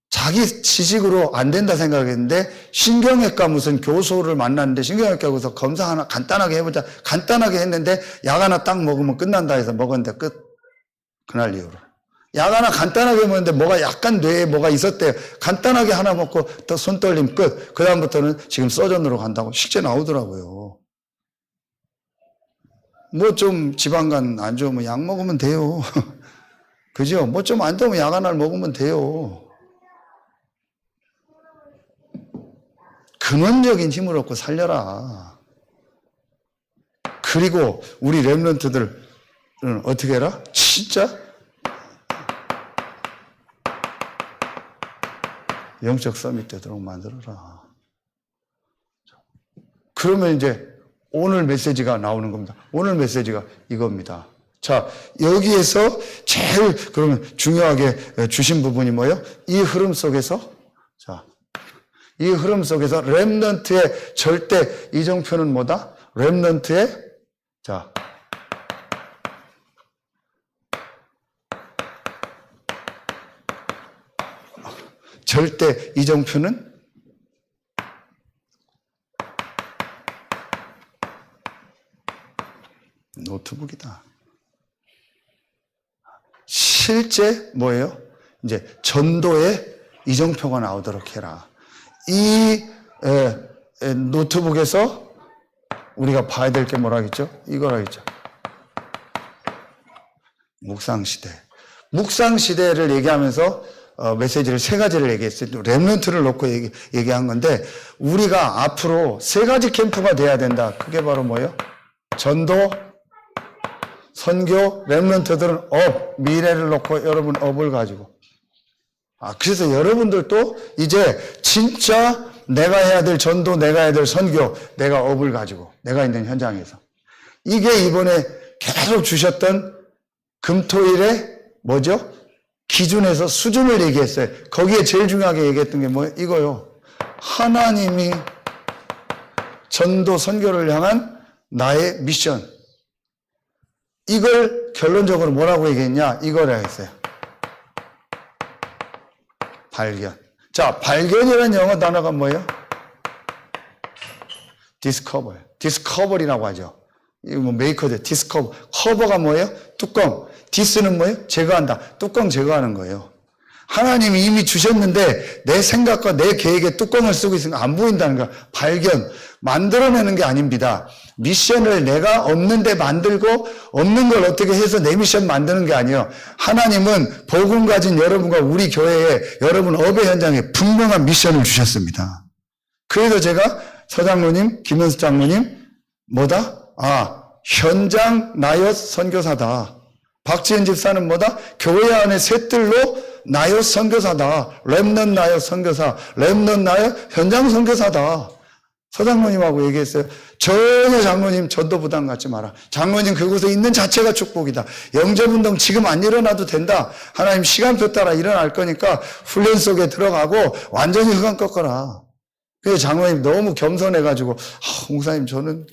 자기 지식으로 안 된다 생각했는데 신경외과 무슨 교수를 만났는데 신경외과에서 검사 하나 간단하게 해보자. 간단하게 했는데 약 하나 딱 먹으면 끝난다 해서 먹었는데 끝. 그날 이후로. 약 하나 간단하게 먹었는데 뭐가 약간 뇌에 뭐가 있었대요. 간단하게 하나 먹고 또 손떨림 끝. 그 다음부터는 지금 서전으로 간다고 식재 나오더라고요. 뭐 좀 지방간 안 좋으면 약 먹으면 돼요. 그죠? 뭐 좀 안 좋으면 약 하나를 먹으면 돼요. 근원적인 힘을 얻고 살려라. 그리고 우리 렘넌트들은 어떻게 해라? 진짜 영적 서밋 되도록 만들어라. 그러면 이제 오늘 메시지가 나오는 겁니다. 오늘 메시지가 이겁니다. 자, 여기에서 제일 그러면 중요하게 주신 부분이 뭐예요? 이 흐름 속에서, 자, 이 흐름 속에서 렘넌트의 절대 이정표는 뭐다? 렘넌트의, 자, 절대 이정표는 노트북이다. 실제 뭐예요? 이제 전도의 이정표가 나오도록 해라. 이 노트북에서 우리가 봐야 될 게 뭐라겠죠? 이거라겠죠. 묵상시대. 묵상시대를 얘기하면서 메시지를 세 가지를 얘기했어요. 렘넌트를 놓고 얘기한 건데 우리가 앞으로 세 가지 캠프가 돼야 된다. 그게 바로 뭐예요? 전도, 선교, 렘넌트들은 업, 미래를 놓고 여러분 업을 가지고. 그래서 여러분들도 이제 진짜 내가 해야 될 전도, 내가 해야 될 선교, 내가 업을 가지고, 내가 있는 현장에서. 이게 이번에 계속 주셨던 금토일의 뭐죠? 기준에서 수준을 얘기했어요. 거기에 제일 중요하게 얘기했던 게 뭐예요? 이거요. 하나님이 전도, 선교를 향한 나의 미션. 이걸 결론적으로 뭐라고 얘기했냐? 이거라 했어요. 발견. 자, 발견이라는 영어 단어가 뭐예요? discover. discover이라고 하죠. 이거 뭐 메이커죠. discover. 커버가 뭐예요? 뚜껑. 디스는 뭐예요? 제거한다. 뚜껑 제거하는 거예요. 하나님이 이미 주셨는데 내 생각과 내 계획에 뚜껑을 쓰고 있으니까 안 보인다는 거야. 발견. 만들어내는 게 아닙니다. 미션을 내가 없는데 만들고 없는 걸 어떻게 해서 내 미션 만드는 게 아니에요. 하나님은 복음 가진 여러분과 우리 교회에 여러분 업의 현장에 분명한 미션을 주셨습니다. 그래서 제가 서장로님, 김현수 장로님 뭐다? 현장 나엿 선교사다. 박지은 집사는 뭐다? 교회 안에 셋들로 나엿 선교사다. 렘넌트 나엿 선교사, 렘넌트 나엿 현장 선교사다. 서장로님하고 얘기했어요. 전혀 장로님 전도 부담 갖지 마라. 장로님 그곳에 있는 자체가 축복이다. 영접운동 지금 안 일어나도 된다. 하나님 시간표 따라 일어날 거니까 훈련 속에 들어가고 완전히 흑암 꺾어라. 그래서 장로님 너무 겸손해가지고 목사님 저는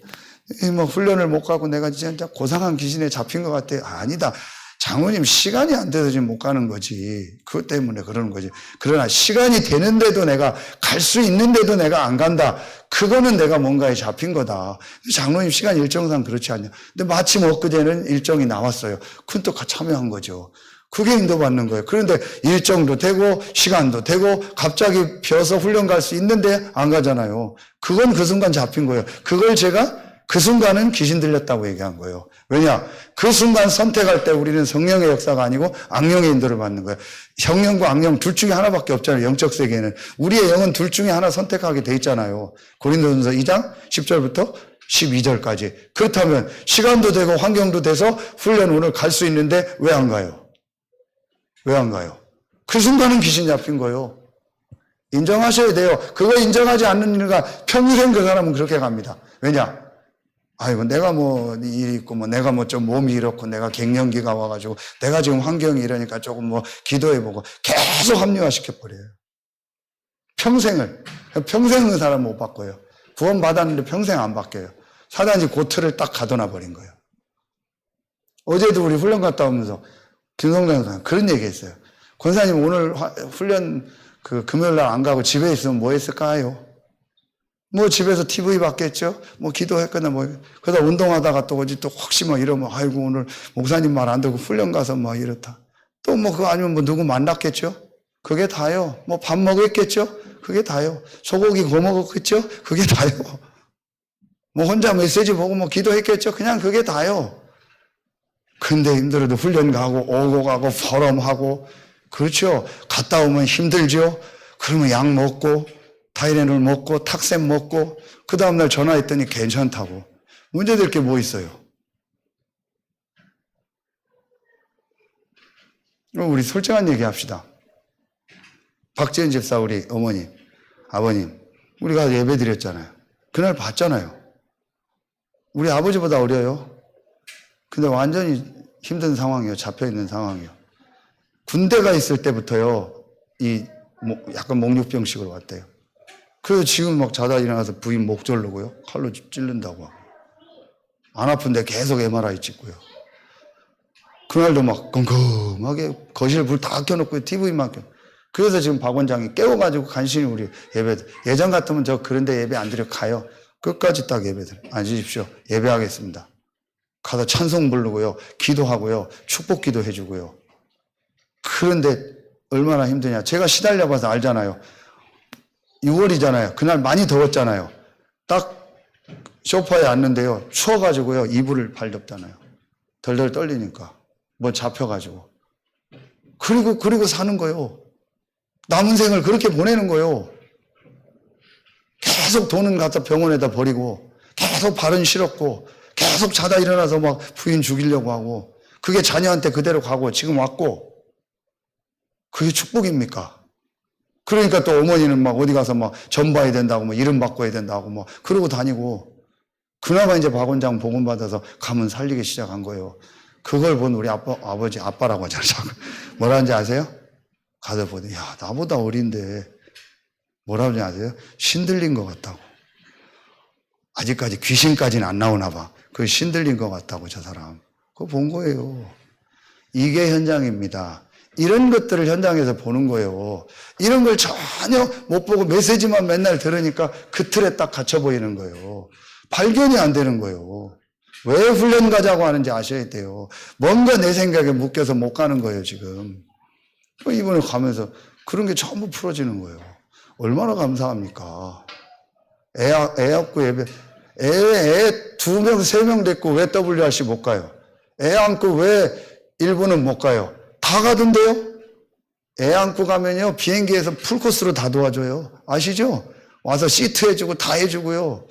뭐 훈련을 못 가고 내가 진짜 고상한 귀신에 잡힌 것 같아요. 아니다. 장로님 시간이 안 돼서 지금 못 가는 거지. 그것 때문에 그러는 거지. 그러나 시간이 되는데도 내가 갈 수 있는데도 내가 안 간다. 그거는 내가 뭔가에 잡힌 거다. 장로님 시간 일정상 그렇지 않냐. 근데 마침 엊그제는 일정이 나왔어요. 쿤토카 참여한 거죠. 그게 인도받는 거예요. 그런데 일정도 되고 시간도 되고 갑자기 비어서 훈련 갈 수 있는데 안 가잖아요. 그건 그 순간 잡힌 거예요. 그걸 제가 그 순간은 귀신 들렸다고 얘기한 거예요. 왜냐? 그 순간 선택할 때 우리는 성령의 역사가 아니고 악령의 인도를 받는 거예요. 성령과 악령 둘 중에 하나밖에 없잖아요. 영적 세계에는. 우리의 영은 둘 중에 하나 선택하게 돼 있잖아요. 고린도전서 2장 10절부터 12절까지. 그렇다면 시간도 되고 환경도 돼서 훈련 오늘 갈 수 있는데 왜 안 가요? 왜 안 가요? 그 순간은 귀신 잡힌 거예요. 인정하셔야 돼요. 그거 인정하지 않는 이유가 평생 그 사람은 그렇게 갑니다. 왜냐? 아이고, 내가 뭐 일이 있고, 뭐 내가 뭐 좀 몸이 이렇고, 내가 갱년기가 와가지고, 내가 지금 환경이 이러니까 조금 뭐 기도해보고, 계속 합리화시켜버려요. 평생은 사람 못 바꿔요. 구원 받았는데 평생 안 바뀌어요. 사단이 고트를 딱 가둬놔 버린 거예요. 어제도 우리 훈련 갔다 오면서 김성장 선생 그런 얘기 했어요. 권사님 오늘 훈련 금요일 날 안 가고 집에 있으면 뭐 했을까요? 뭐 집에서 TV 봤겠죠? 뭐 기도했거나 뭐. 그러다 운동하다가 또 어디 또 혹시 뭐 이러면 아이고 오늘 목사님 말 안 듣고 훈련 가서 뭐 이렇다. 또 뭐 그거 아니면 뭐 누구 만났겠죠? 그게 다요. 뭐 밥 먹었겠죠? 그게 다요. 소고기 구워 먹었겠죠? 그게 다요. 뭐 혼자 메시지 보고 뭐 기도했겠죠? 그냥 그게 다요. 근데 힘들어도 훈련 가고 오고 가고 포럼하고 그렇죠. 갔다 오면 힘들죠. 그러면 약 먹고 타이레놀 먹고 탁셈 먹고 그 다음날 전화했더니 괜찮다고. 문제될 게 뭐 있어요? 우리 솔직한 얘기 합시다. 박재현 집사 우리 어머니 아버님 우리가 예배 드렸잖아요. 그날 봤잖아요. 우리 아버지보다 어려요. 근데 완전히 힘든 상황이에요. 잡혀있는 상황이에요. 군대가 있을 때부터요. 약간 목류병식으로 왔대요. 그래서 지금 막 자다 일어나서 부인 목 졸르고요. 칼로 찔른다고 하고. 안 아픈데 계속 MRI 찍고요. 그날도 막 컴컴하게 거실 불 다 켜놓고 TV만 켜. 그래서 지금 박 원장이 깨워가지고 간신히 우리 예배, 예전 같으면 저 그런데 예배 안 드려 가요. 끝까지 딱 예배 드려. 앉으십시오. 예배하겠습니다. 가서 찬송 부르고요. 기도하고요. 축복 기도 해주고요. 그런데 얼마나 힘드냐. 제가 시달려 봐서 알잖아요. 6월이잖아요. 그날 많이 더웠잖아요. 딱 소파에 앉는데요. 추워가지고요. 이불을 발렸잖아요. 덜덜 떨리니까. 뭐 잡혀가지고. 그리고 사는 거예요. 남은 생을 그렇게 보내는 거예요. 계속 돈은 갖다 병원에다 버리고, 계속 발은 싫었고, 계속 자다 일어나서 막 부인 죽이려고 하고, 그게 자녀한테 그대로 가고, 지금 왔고, 그게 축복입니까? 그러니까 또 어머니는 막 어디 가서 막 전 봐야 된다고, 뭐 이름 바꿔야 된다고, 뭐 그러고 다니고, 그나마 이제 박 원장 복음 받아서 가문 살리기 시작한 거예요. 그걸 본 우리 아버지, 아빠라고 하잖아요. 뭐라는지 아세요? 가서 보더니, 야, 나보다 어린데, 뭐라는지 아세요? 신들린 것 같다고. 아직까지 귀신까지는 안 나오나 봐. 그 신들린 것 같다고, 저 사람. 그거 본 거예요. 이게 현장입니다. 이런 것들을 현장에서 보는 거예요. 이런 걸 전혀 못 보고 메시지만 맨날 들으니까 그 틀에 딱 갇혀 보이는 거예요. 발견이 안 되는 거예요. 왜 훈련 가자고 하는지 아셔야 돼요. 뭔가 내 생각에 묶여서 못 가는 거예요, 지금. 이번에 가면서 그런 게 전부 풀어지는 거예요. 얼마나 감사합니까? 애 안고 예배, 애 2명, 3명 됐고 왜 WRC 못 가요? 애 안고 왜 일본은 못 가요? 다 가던데요? 애 안고 가면요, 비행기에서 풀코스로 다 도와줘요. 아시죠? 와서 시트 해주고 다 해주고요.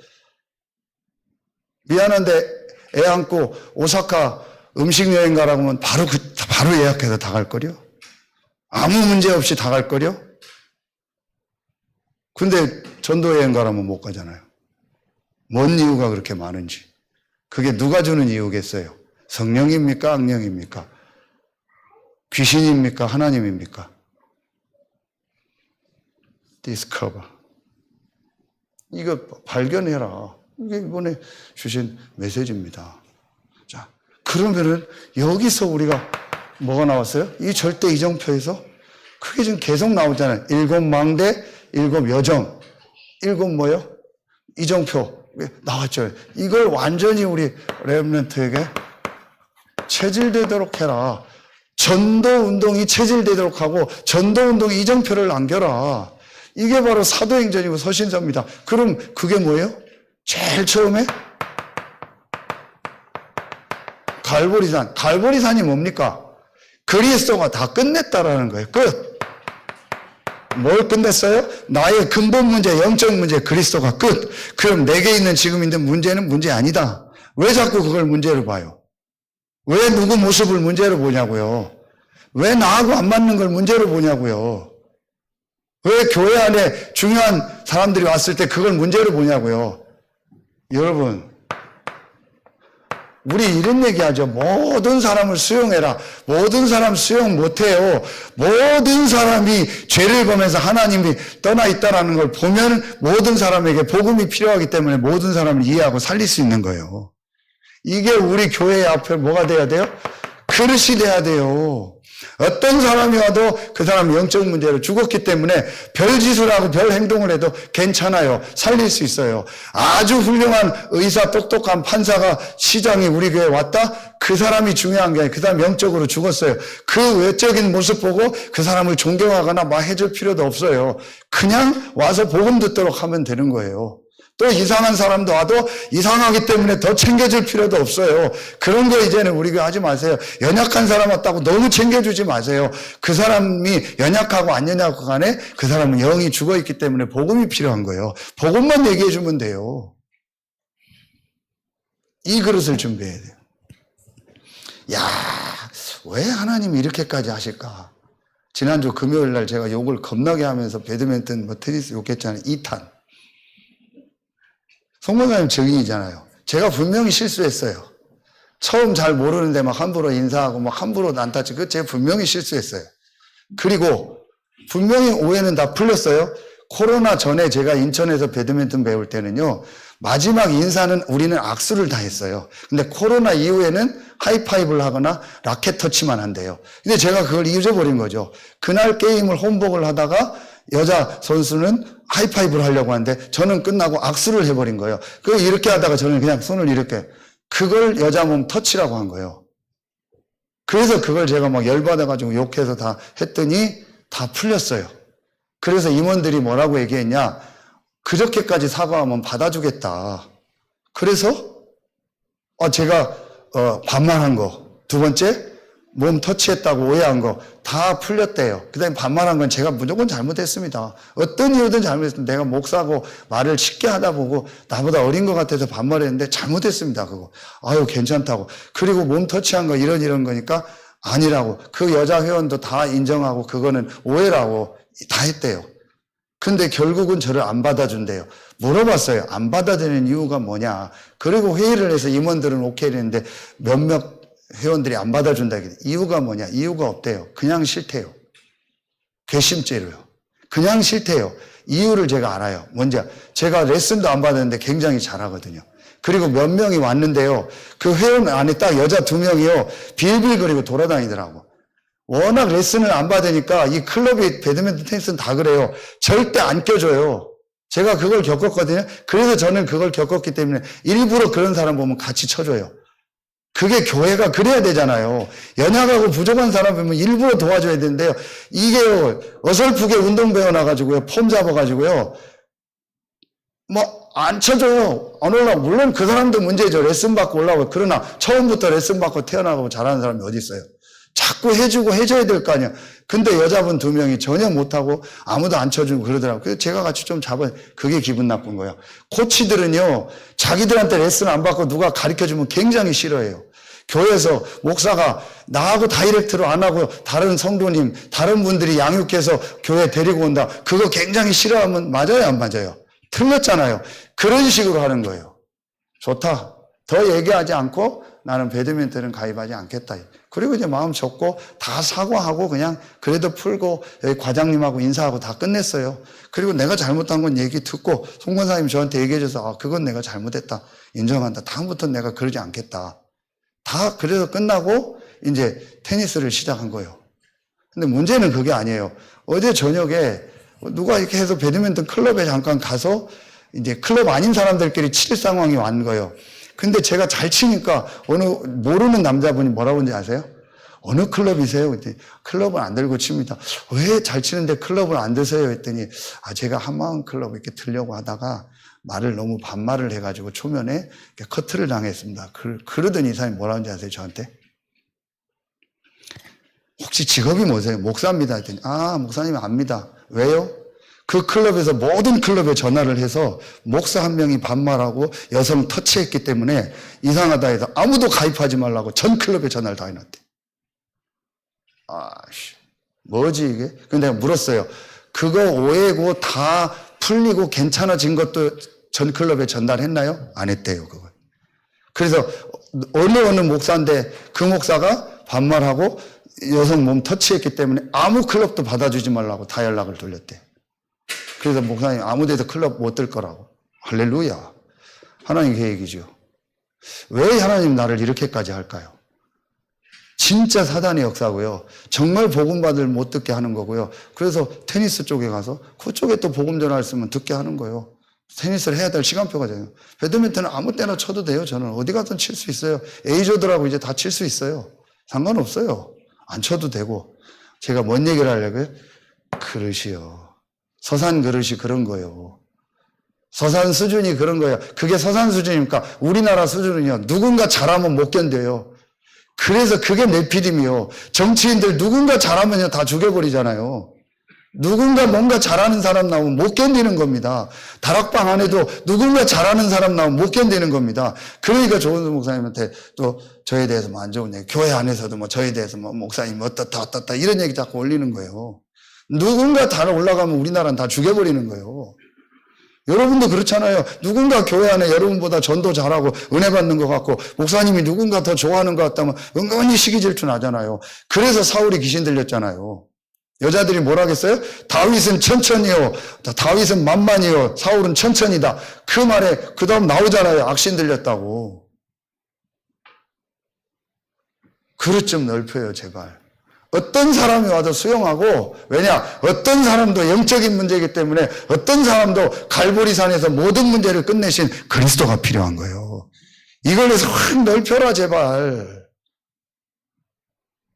미안한데 애 안고 오사카 음식 여행 가라고 하면 바로 예약해서 다 갈걸요? 아무 문제 없이 다 갈걸요? 근데 전도 여행 가라면 못 가잖아요. 뭔 이유가 그렇게 많은지. 그게 누가 주는 이유겠어요? 성령입니까? 악령입니까? 귀신입니까? 하나님입니까? 디스커버. 이거 발견해라. 이게 이번에 주신 메시지입니다. 자, 그러면은 여기서 우리가 뭐가 나왔어요? 이 절대 이정표에서 그게 지금 계속 나오잖아요. 7망대, 7여정, 7 뭐요? 이정표 나왔죠. 이걸 완전히 우리 렘넌트에게 체질되도록 해라. 전도 운동이 체질되도록 하고 전도 운동이 이정표를 남겨라. 이게 바로 사도행전이고 서신서입니다. 그럼 그게 뭐예요? 제일 처음에 갈보리산. 갈보리산이 뭡니까? 그리스도가 다 끝냈다라는 거예요. 끝. 뭘 끝냈어요? 나의 근본 문제, 영적 문제, 그리스도가 끝. 그럼 내게 있는 지금 있는 문제는 문제 아니다. 왜 자꾸 그걸 문제로 봐요? 왜 누구 모습을 문제로 보냐고요? 왜 나하고 안 맞는 걸 문제로 보냐고요? 왜 교회 안에 중요한 사람들이 왔을 때 그걸 문제로 보냐고요? 여러분, 우리 이런 얘기하죠. 모든 사람을 수용해라. 모든 사람 수용 못해요. 모든 사람이 죄를 범해서 하나님이 떠나 있다라는 걸 보면 모든 사람에게 복음이 필요하기 때문에 모든 사람을 이해하고 살릴 수 있는 거예요. 이게 우리 교회의 앞에 뭐가 돼야 돼요? 그릇이 돼야 돼요. 어떤 사람이 와도 그 사람은 영적 문제로 죽었기 때문에 별짓을 하고 별 행동을 해도 괜찮아요. 살릴 수 있어요. 아주 훌륭한 의사, 똑똑한 판사가 시장이 우리 교회에 왔다? 그 사람이 중요한 게 아니라 그 사람 영적으로 죽었어요. 그 외적인 모습 보고 그 사람을 존경하거나 막 해줄 필요도 없어요. 그냥 와서 복음 듣도록 하면 되는 거예요. 또 이상한 사람도 와도 이상하기 때문에 더 챙겨줄 필요도 없어요. 그런 거 이제는 우리가 하지 마세요. 연약한 사람 왔다고 너무 챙겨주지 마세요. 그 사람이 연약하고 안 연약하고 간에 그 사람은 영이 죽어있기 때문에 복음이 필요한 거예요. 복음만 얘기해 주면 돼요. 이 그릇을 준비해야 돼요. 야, 왜 하나님이 이렇게까지 하실까? 지난주 금요일 날 제가 욕을 겁나게 하면서 배드민턴, 테니스 욕했잖아요. 2탄. 송문사님 증인이잖아요. 제가 분명히 실수했어요. 처음 잘 모르는데 막 함부로 인사하고 막 함부로 난타치. 그거 제가 분명히 실수했어요. 그리고 분명히 오해는 다 풀렸어요. 코로나 전에 제가 인천에서 배드민턴 배울 때는요. 마지막 인사는 우리는 악수를 다 했어요. 근데 코로나 이후에는 하이파이브를 하거나 라켓 터치만 한대요. 근데 제가 그걸 잊어버린 거죠. 그날 게임을 홈복을 하다가 여자 선수는 하이파이브를 하려고 하는데 저는 끝나고 악수를 해버린 거예요. 그 이렇게 하다가 저는 그냥 손을 이렇게 그걸 여자 몸 터치라고 한 거예요. 그래서 그걸 제가 막 열받아가지고 욕해서 다 했더니 다 풀렸어요. 그래서 임원들이 뭐라고 얘기했냐? 그렇게까지 사과하면 받아주겠다. 그래서 제가 반말한 거, 두 번째 몸 터치했다고 오해한 거 다 풀렸대요. 그 다음에 반말한 건 제가 무조건 잘못했습니다. 어떤 이유든 잘못했습니다. 내가 목사고 말을 쉽게 하다 보고 나보다 어린 것 같아서 반말했는데 잘못했습니다. 그거. 아유 괜찮다고. 그리고 몸 터치한 거 이런 거니까 아니라고. 그 여자 회원도 다 인정하고 그거는 오해라고 다 했대요. 근데 결국은 저를 안 받아준대요. 물어봤어요. 안 받아주는 이유가 뭐냐. 그리고 회의를 해서 임원들은 오케이 했는데 몇몇 회원들이 안 받아준다. 이유가 뭐냐? 이유가 없대요. 그냥 싫대요. 괘씸죄로요. 그냥 싫대요. 이유를 제가 알아요. 뭔지 제가 레슨도 안 받았는데 굉장히 잘하거든요. 그리고 몇 명이 왔는데요. 그 회원 안에 딱 여자 2명이요. 빌빌거리고 돌아다니더라고. 워낙 레슨을 안 받으니까 이 클럽이 배드민턴 테니스는 다 그래요. 절대 안 껴줘요. 제가 그걸 겪었거든요. 그래서 저는 그걸 겪었기 때문에 일부러 그런 사람 보면 같이 쳐줘요. 그게 교회가 그래야 되잖아요. 연약하고 부족한 사람 보면 일부러 도와줘야 되는데요. 이게요, 어설프게 운동 배워놔가지고요, 폼 잡아가지고요, 안 쳐줘요. 안 올라오고. 물론 그 사람도 문제죠. 레슨 받고 올라오고. 그러나 처음부터 레슨 받고 태어나고 잘하는 사람이 어디 있어요? 자꾸 해주고 해줘야 될 거 아니야. 근데 여자분 2명이 전혀 못하고 아무도 안 쳐주고 그러더라고요. 그래서 제가 같이 좀 잡아요. 그게 기분 나쁜 거예요. 코치들은요, 자기들한테 레슨 안 받고 누가 가르쳐주면 굉장히 싫어해요. 교회에서 목사가 나하고 다이렉트로 안 하고 다른 성도님, 다른 분들이 양육해서 교회 데리고 온다. 그거 굉장히 싫어하면 맞아요, 안 맞아요? 틀렸잖아요. 그런 식으로 하는 거예요. 좋다. 더 얘기하지 않고 나는 배드민턴은 가입하지 않겠다. 그리고 이제 마음 접고 다 사과하고 그냥 그래도 풀고 여기 과장님하고 인사하고 다 끝냈어요. 그리고 내가 잘못한 건 얘기 듣고 송 권사님 저한테 얘기해줘서 그건 내가 잘못했다. 인정한다. 다음부터는 내가 그러지 않겠다. 다 그래서 끝나고 이제 테니스를 시작한 거예요. 근데 문제는 그게 아니에요. 어제 저녁에 누가 이렇게 해서 배드민턴 클럽에 잠깐 가서 이제 클럽 아닌 사람들끼리 칠 상황이 왔는 거예요. 근데 제가 잘 치니까 어느 모르는 남자분이 뭐라고 하는지 아세요? 어느 클럽이세요? 그랬더니 클럽은 안 들고 칩니다. 왜 잘 치는데 클럽을 안 드세요? 했더니 제가 한마음 클럽 이렇게 들려고 하다가 말을 너무 반말을 해가지고 초면에 커트를 당했습니다. 그러더니 이 사람이 뭐라고 하는지 아세요? 저한테? 혹시 직업이 뭐세요? 목사입니다. 했더니 목사님 압니다. 왜요? 그 클럽에서 모든 클럽에 전화를 해서 목사 한 명이 반말하고 여성 터치했기 때문에 이상하다 해서 아무도 가입하지 말라고 전 클럽에 전화를 다 해놨대. 뭐지 이게? 근데 내가 물었어요. 그거 오해고 다 풀리고 괜찮아진 것도 전 클럽에 전달했나요? 안 했대요, 그걸. 그래서 어느 목사인데 그 목사가 반말하고 여성 몸 터치했기 때문에 아무 클럽도 받아주지 말라고 다 연락을 돌렸대. 그래서 목사님 아무 데도 클럽 못 들 거라고. 할렐루야. 하나님 계획이죠. 왜 하나님 나를 이렇게까지 할까요? 진짜 사단의 역사고요. 정말 복음받을 못 듣게 하는 거고요. 그래서 테니스 쪽에 가서 그쪽에 또 복음 전화했으면 듣게 하는 거예요. 테니스를 해야 될 시간표가 돼요. 배드민턴은 아무 때나 쳐도 돼요. 저는 어디 가든 칠 수 있어요. A조들하고 이제 다 칠 수 있어요. 상관없어요. 안 쳐도 되고. 제가 뭔 얘기를 하려고요? 그릇이요. 서산 그릇이 그런 거예요. 서산 수준이 그런 거예요. 그게 서산 수준입니까? 우리나라 수준은요. 누군가 잘하면 못 견뎌요. 그래서 그게 내피림이요. 정치인들 누군가 잘하면요 다 죽여버리잖아요. 누군가 뭔가 잘하는 사람 나오면 못 견디는 겁니다. 다락방 안에도 누군가 잘하는 사람 나오면 못 견디는 겁니다. 그러니까 조은수 목사님한테 또 저에 대해서 뭐 안 좋은 얘기, 교회 안에서도 뭐 저에 대해서 뭐 목사님 어떻다 이런 얘기 자꾸 올리는 거예요. 누군가 다 올라가면 우리나라는 다 죽여버리는 거예요. 여러분도 그렇잖아요. 누군가 교회 안에 여러분보다 전도 잘하고 은혜 받는 것 같고 목사님이 누군가 더 좋아하는 것 같다면 은근히 시기 질투 나잖아요. 그래서 사울이 귀신 들렸잖아요. 여자들이 뭐라 하겠어요? 다윗은 천천히요. 다윗은 만만히요. 사울은 천천히다. 그 말에 그 다음 나오잖아요. 악신 들렸다고. 그릇 좀 넓혀요, 제발. 어떤 사람이 와도 수용하고, 왜냐? 어떤 사람도 영적인 문제이기 때문에 어떤 사람도 갈보리산에서 모든 문제를 끝내신 그리스도가 필요한 거예요. 이걸 해서 확 넓혀라, 제발.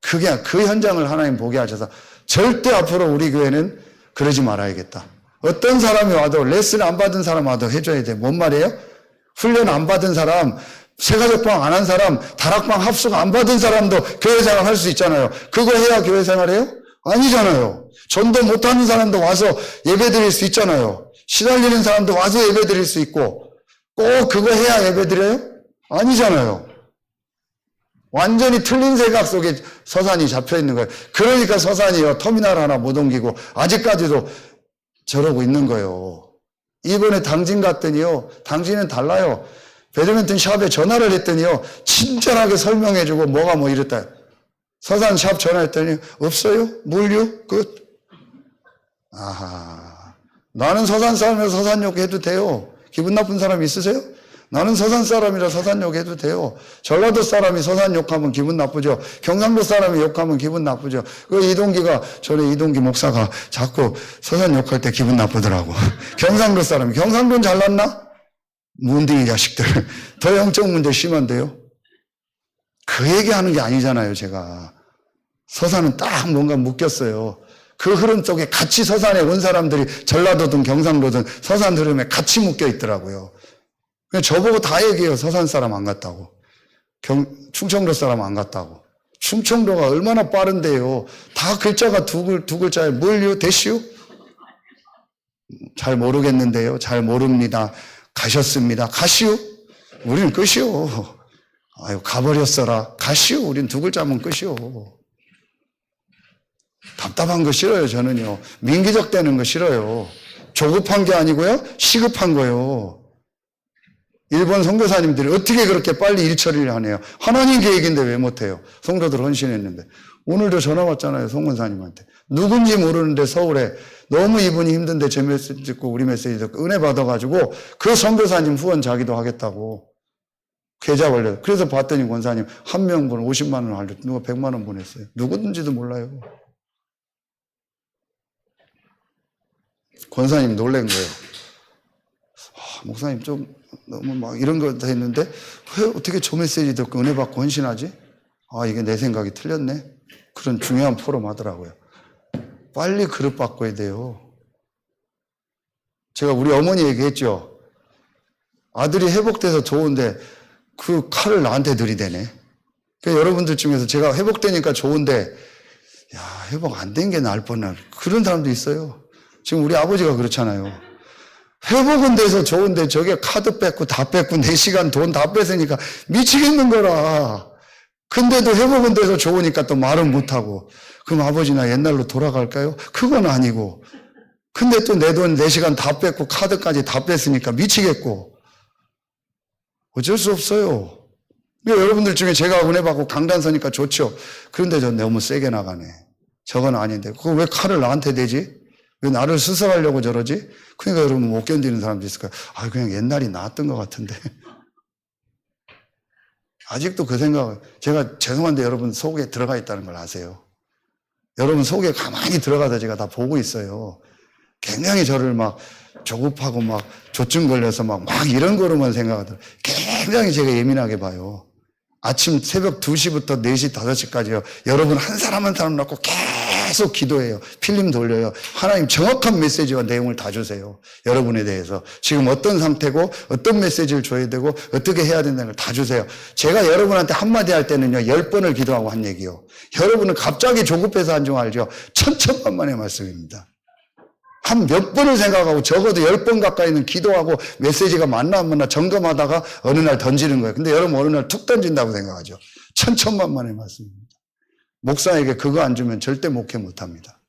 그게 그 현장을 하나님 보게 하셔서 절대 앞으로 우리 교회는 그러지 말아야겠다. 어떤 사람이 와도 레슨 안 받은 사람 와도 해줘야 돼. 뭔 말이에요? 훈련 안 받은 사람, 새가족방 안 한 사람, 다락방 합숙 안 받은 사람도 교회생활 할 수 있잖아요. 그거 해야 교회생활해요? 아니잖아요. 전도 못하는 사람도 와서 예배드릴 수 있잖아요. 시달리는 사람도 와서 예배드릴 수 있고 꼭 그거 해야 예배드려요? 아니잖아요. 완전히 틀린 생각 속에 서산이 잡혀있는 거예요. 그러니까 서산이요 터미널 하나 못 옮기고 아직까지도 저러고 있는 거예요. 이번에 당진 갔더니요 당진은 달라요. 배드민턴 샵에 전화를 했더니요 친절하게 설명해주고 뭐가 뭐 이랬다. 서산 샵 전화했더니 없어요? 물류? 끝. 아하, 나는 서산 사람이라서 서산 욕해도 돼요. 기분 나쁜 사람 있으세요? 나는 서산 사람이라 서산 욕해도 돼요. 전라도 사람이 서산 욕하면 기분 나쁘죠. 경상도 사람이 욕하면 기분 나쁘죠. 그 이동기가 전에 이동기 목사가 자꾸 서산 욕할 때 기분 나쁘더라고. 경상도 사람이 경상도는 잘났나? 문딩이 자식들. 더 영적 문제 심한데요. 그 얘기하는 게 아니잖아요. 제가 서산은 딱 뭔가 묶였어요. 그 흐름 속에 같이 서산에 온 사람들이 전라도든 경상도든 서산 흐름에 같이 묶여 있더라고요. 저보고 다 얘기해요. 서산 사람 안 갔다고. 충청도 사람 안 갔다고. 충청도가 얼마나 빠른데요. 다 글자가 두 글자에 뭘요? 대시요? 잘 모르겠는데요. 잘 모릅니다. 가셨습니다. 가시오? 우리는 끝이요. 아유, 가버렸어라. 가시오? 우린 두 글자면 끝이요. 답답한 거 싫어요, 저는요. 민기적 되는 거 싫어요. 조급한 게 아니고요. 시급한 거예요. 일본 선교사님들이 어떻게 그렇게 빨리 일 처리를 하네요. 하나님 계획인데 왜 못해요? 성도들 헌신했는데. 오늘도 전화 왔잖아요, 송원사님한테. 누군지 모르는데 서울에 너무 이분이 힘든데 제 메시지 듣고 우리 메시지 듣고 은혜 받아가지고 그 선교사님 후원 자기도 하겠다고 계좌 올려요. 그래서 봤더니 권사님 한 명분 50만 원 알려, 누가 100만 원 보냈어요. 누구든지도 몰라요. 권사님 놀란 거예요. 목사님 좀 너무 막 이런 거 했는데 왜 어떻게 저 메시지 듣고 은혜 받고 헌신하지? 아, 이게 내 생각이 틀렸네. 그런 중요한 포럼 하더라고요. 빨리 그릇 바꿔야 돼요. 제가 우리 어머니 얘기했죠. 아들이 회복돼서 좋은데 그 칼을 나한테 들이대네. 그러니까 여러분들 중에서 제가 회복되니까 좋은데 야, 회복 안 된 게 나을 뻔한 그런 사람도 있어요. 지금 우리 아버지가 그렇잖아요. 회복은 돼서 좋은데 저게 카드 뺏고 다 뺏고 4시간 돈 다 뺏으니까 미치겠는 거라. 근데도 회복은 돼서 좋으니까 또 말은 못하고. 그럼 아버지나 옛날로 돌아갈까요? 그건 아니고. 근데 또 내 돈 4시간 다 뺏고 카드까지 다 뺏으니까 미치겠고. 어쩔 수 없어요. 여러분들 중에 제가 은혜 받고 강단 서니까 좋죠. 그런데 저 너무 세게 나가네. 저건 아닌데. 그거 왜 칼을 나한테 대지? 왜 나를 수습하려고 저러지? 그러니까 여러분 못 견디는 사람도 있을 거예요. 아, 그냥 옛날이 나았던 것 같은데. 아직도 그 생각, 제가 죄송한데 여러분 속에 들어가 있다는 걸 아세요. 여러분 속에 가만히 들어가서 제가 다 보고 있어요. 굉장히 저를 막 조급하고 막 조증 걸려서 막 이런 거로만 생각하더라고요. 굉장히 제가 예민하게 봐요. 아침 새벽 2시부터 4시, 5시까지요. 여러분 한 사람 한 사람 놓고 계속 기도해요. 필름 돌려요. 하나님 정확한 메시지와 내용을 다 주세요. 여러분에 대해서. 지금 어떤 상태고 어떤 메시지를 줘야 되고 어떻게 해야 된다는 걸 다 주세요. 제가 여러분한테 한마디 할 때는요. 10번을 기도하고 한 얘기요. 여러분은 갑자기 조급해서 한 줄 알죠. 천천만만의 말씀입니다. 한 몇 번을 생각하고 적어도 10번 가까이는 기도하고 메시지가 맞나 안 맞나 점검하다가 어느 날 던지는 거예요. 근데 여러분 어느 날 툭 던진다고 생각하죠. 천천만만의 말씀입니다. 목사에게 그거 안 주면 절대 목회 못합니다.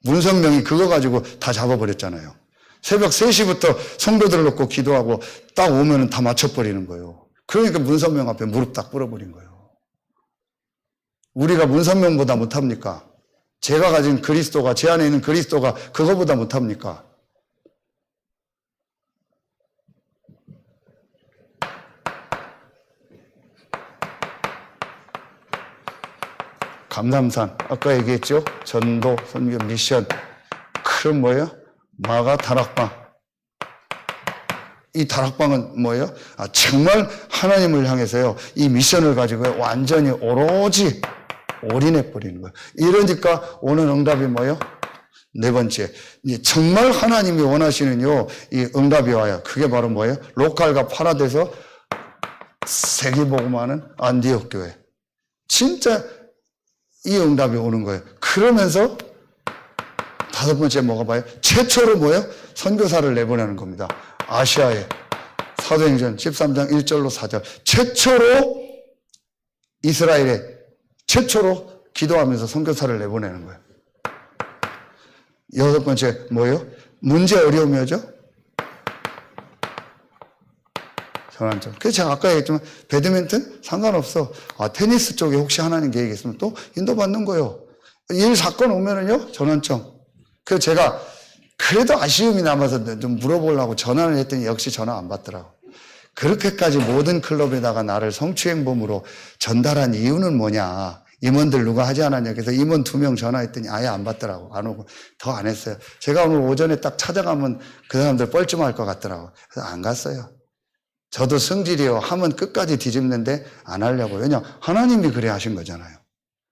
문선명이 그거 가지고 다 잡아버렸잖아요. 새벽 3시부터 성도들을 놓고 기도하고 딱 오면 다 맞춰버리는 거예요. 그러니까 문선명 앞에 무릎 딱 꿇어버린 거예요. 우리가 문선명보다 못합니까? 제가 가진 그리스도가, 제 안에 있는 그리스도가 그거보다 못합니까? 감남산, 아까 얘기했죠? 전도, 선교, 미션. 그럼 뭐예요? 마가 다락방. 이 다락방은 뭐예요? 정말 하나님을 향해서요, 이 미션을 가지고 완전히 오로지 올인해버리는 거예요. 이러니까 오는 응답이 뭐예요? 4번째. 정말 하나님이 원하시는요, 이 응답이 와요. 그게 바로 뭐예요? 로컬과 파라데서 세계복음하는 안디옥 교회. 진짜 이 응답이 오는 거예요. 그러면서 5번째 뭐가 봐요? 최초로 뭐예요? 선교사를 내보내는 겁니다. 아시아에. 사도행전 13장 1절로 4절. 최초로 이스라엘에 최초로 기도하면서 선교사를 내보내는 거예요. 6번째 뭐예요? 문제 어려움이죠? 전환점. 그래서 제가 아까 얘기했지만 배드민턴 상관없어. 테니스 쪽에 혹시 하나님 계획이 있으면 또 인도받는 거예요. 일 사건 오면은요, 전환점. 그래서 제가 그래도 아쉬움이 남아서 좀 물어보려고 전화를 했더니 역시 전화 안 받더라고. 그렇게까지 모든 클럽에다가 나를 성추행범으로 전달한 이유는 뭐냐. 임원들 누가 하지 않았냐. 그래서 임원 2명 전화했더니 아예 안 받더라고. 안 오고. 더 안 했어요. 제가 오늘 오전에 딱 찾아가면 그 사람들 뻘쭘할 것 같더라고. 그래서 안 갔어요. 저도 성질이요. 하면 끝까지 뒤집는데 안 하려고. 왜냐? 하나님이 그래 하신 거잖아요.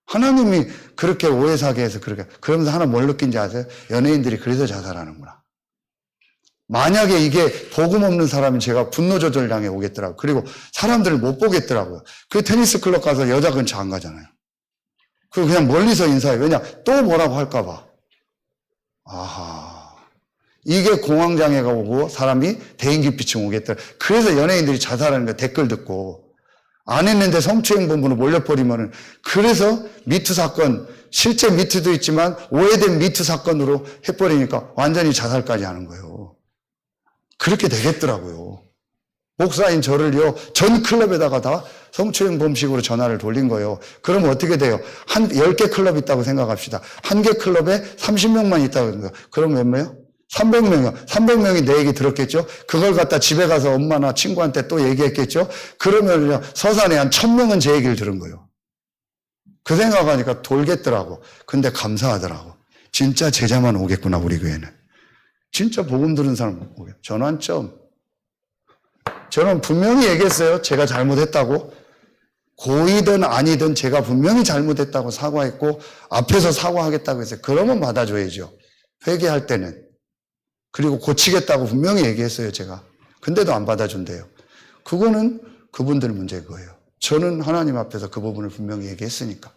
하나님이 그렇게 오해 사게 해서 그렇게. 그러면서 하나 뭘 느낀지 아세요? 연예인들이 그래서 자살하는구나. 만약에 이게 복음 없는 사람이 제가 분노 조절당해 오겠더라고요. 그리고 사람들을 못 보겠더라고요. 그 테니스 클럽 가서 여자 근처 안 가잖아요. 그리고 그냥 멀리서 인사해요. 왜냐? 또 뭐라고 할까봐. 아하. 이게 공황장애가 오고 사람이 대인기피증 오겠더라. 그래서 연예인들이 자살하는 거 댓글 듣고. 안 했는데 성추행범으로 몰려버리면은. 그래서 미투 사건, 실제 미투도 있지만 오해된 미투 사건으로 해버리니까 완전히 자살까지 하는 거예요. 그렇게 되겠더라고요. 목사인 저를요, 전 클럽에다가 다 성추행범식으로 전화를 돌린 거예요. 그러면 어떻게 돼요? 10개 클럽 있다고 생각합시다. 1개 클럽에 30명만 있다고 생각해요. 그럼 몇 명이요? 300명이요. 300명이 내 얘기 들었겠죠? 그걸 갖다 집에 가서 엄마나 친구한테 또 얘기했겠죠? 그러면요, 서산에 한 1000명은 제 얘기를 들은 거예요. 그 생각하니까 돌겠더라고. 근데 감사하더라고. 진짜 제자만 오겠구나, 우리 교회는. 진짜 복음 들은 사람 오게. 전환점. 저는 분명히 얘기했어요. 제가 잘못했다고. 고이든 아니든 제가 분명히 잘못했다고 사과했고 앞에서 사과하겠다고 했어요. 그러면 받아줘야죠. 회개할 때는. 그리고 고치겠다고 분명히 얘기했어요, 제가. 근데도 안 받아준대요. 그거는 그분들 문제인 거예요. 저는 하나님 앞에서 그 부분을 분명히 얘기했으니까.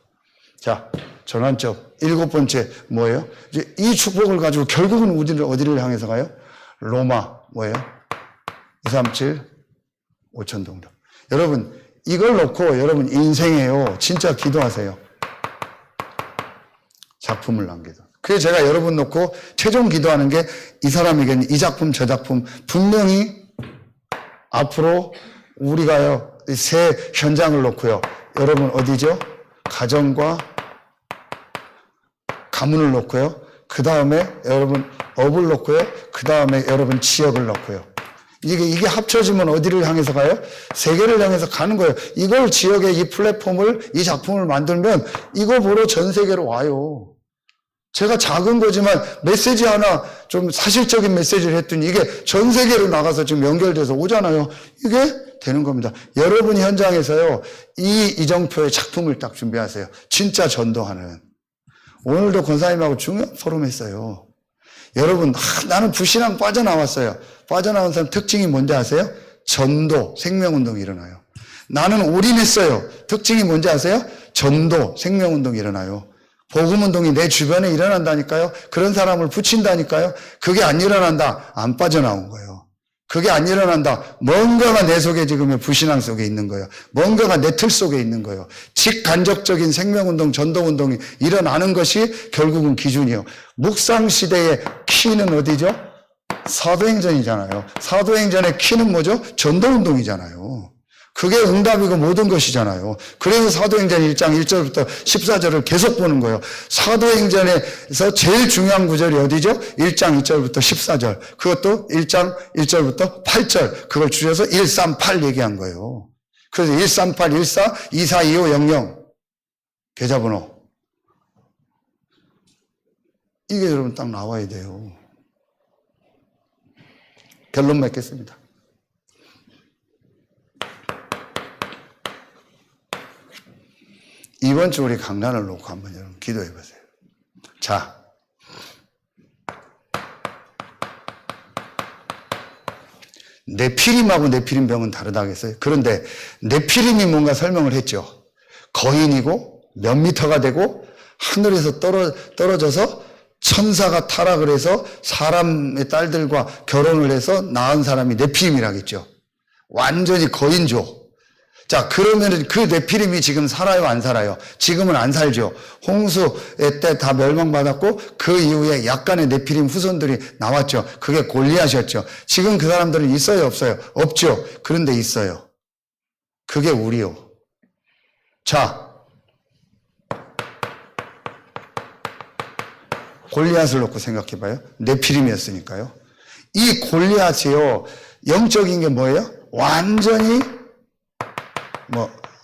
자, 전환점. 7번째 뭐예요? 이제 이 축복을 가지고 결국은 어디를 향해서 가요? 로마 뭐예요? 237 5천동력. 여러분 이걸 놓고 여러분 인생에요. 진짜 기도하세요. 작품을 남기다. 그래서 제가 여러분 놓고 최종 기도하는 게 이 사람에게는 이 작품 저 작품 분명히 앞으로 우리가요 이 세 현장을 놓고요. 여러분 어디죠? 가정과 가문을 놓고요. 그 다음에 여러분 업을 놓고요. 그 다음에 여러분 지역을 놓고요. 이게 합쳐지면 어디를 향해서 가요? 세계를 향해서 가는 거예요. 이걸 지역의 이 플랫폼을, 이 작품을 만들면 이거 보러 전 세계로 와요. 제가 작은 거지만 메시지 하나 좀 사실적인 메시지를 했더니 이게 전 세계로 나가서 지금 연결돼서 오잖아요. 이게 되는 겁니다. 여러분 현장에서요, 이정표의 작품을 딱 준비하세요. 진짜 전도하는. 오늘도 권사님하고 중요한 포럼 했어요. 여러분, 나는 불신앙 빠져나왔어요. 빠져나온 사람 특징이 뭔지 아세요? 전도, 생명운동이 일어나요. 나는 올인했어요. 특징이 뭔지 아세요? 전도, 생명운동이 일어나요. 복음운동이 내 주변에 일어난다니까요. 그런 사람을 붙인다니까요. 그게 안 일어난다. 안 빠져나온 거예요. 그게 안 일어난다. 뭔가가 내 속에 지금 불신앙 속에 있는 거예요. 뭔가가 내 틀 속에 있는 거예요. 직간접적인 생명운동, 전도운동이 일어나는 것이 결국은 기준이에요. 묵상시대의 키는 어디죠? 사도행전이잖아요. 사도행전의 키는 뭐죠? 전도운동이잖아요. 그게 응답이고 모든 것이잖아요. 그래서 사도행전 1장 1절부터 14절을 계속 보는 거예요. 사도행전에서 제일 중요한 구절이 어디죠? 1장 2절부터 14절. 그것도 1장 1절부터 8절. 그걸 줄여서 138 얘기한 거예요. 그래서 138, 14, 24, 25, 00 계좌번호. 이게 여러분 딱 나와야 돼요. 결론 맺겠습니다. 이번 주 우리 강단을 놓고 한번 여러분 기도해 보세요. 자, 네피림하고 네피림병은 다르다 하겠어요? 그런데 네피림이 뭔가 설명을 했죠. 거인이고 몇 미터가 되고 하늘에서 떨어져서 천사가 타락을 해서 사람의 딸들과 결혼을 해서 낳은 사람이 네피림이라겠죠. 완전히 거인조. 자, 그러면은 그 네피림이 지금 살아요, 안 살아요? 지금은 안 살죠. 홍수의 때 다 멸망받았고 그 이후에 약간의 네피림 후손들이 나왔죠. 그게 골리앗이었죠. 지금 그 사람들은 있어요, 없어요? 없죠. 그런데 있어요. 그게 우리요. 자, 골리앗을 놓고 생각해 봐요. 네피림이었으니까요. 이 골리앗이요, 영적인 게 뭐예요? 완전히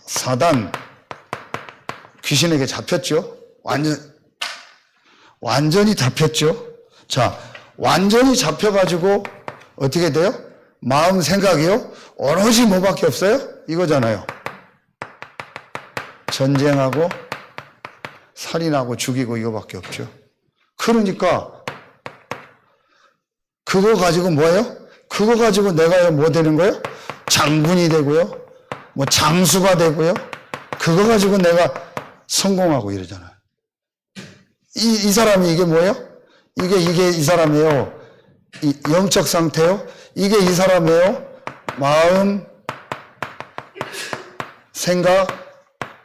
사단, 귀신에게 잡혔죠? 완전히 잡혔죠? 자, 완전히 잡혀가지고 어떻게 돼요? 마음 생각이요? 오로지 뭐밖에 없어요? 이거잖아요. 전쟁하고 살인하고 죽이고 이거밖에 없죠. 그러니까 그거 가지고 뭐예요? 그거 가지고 내가 뭐 되는 거예요? 장군이 되고요. 뭐 장수가 되고요. 그거 가지고 내가 성공하고 이러잖아요. 이 사람이 이게 뭐예요? 이게 이 사람이에요. 이 영적 상태요. 이게 이 사람이에요. 마음, 생각,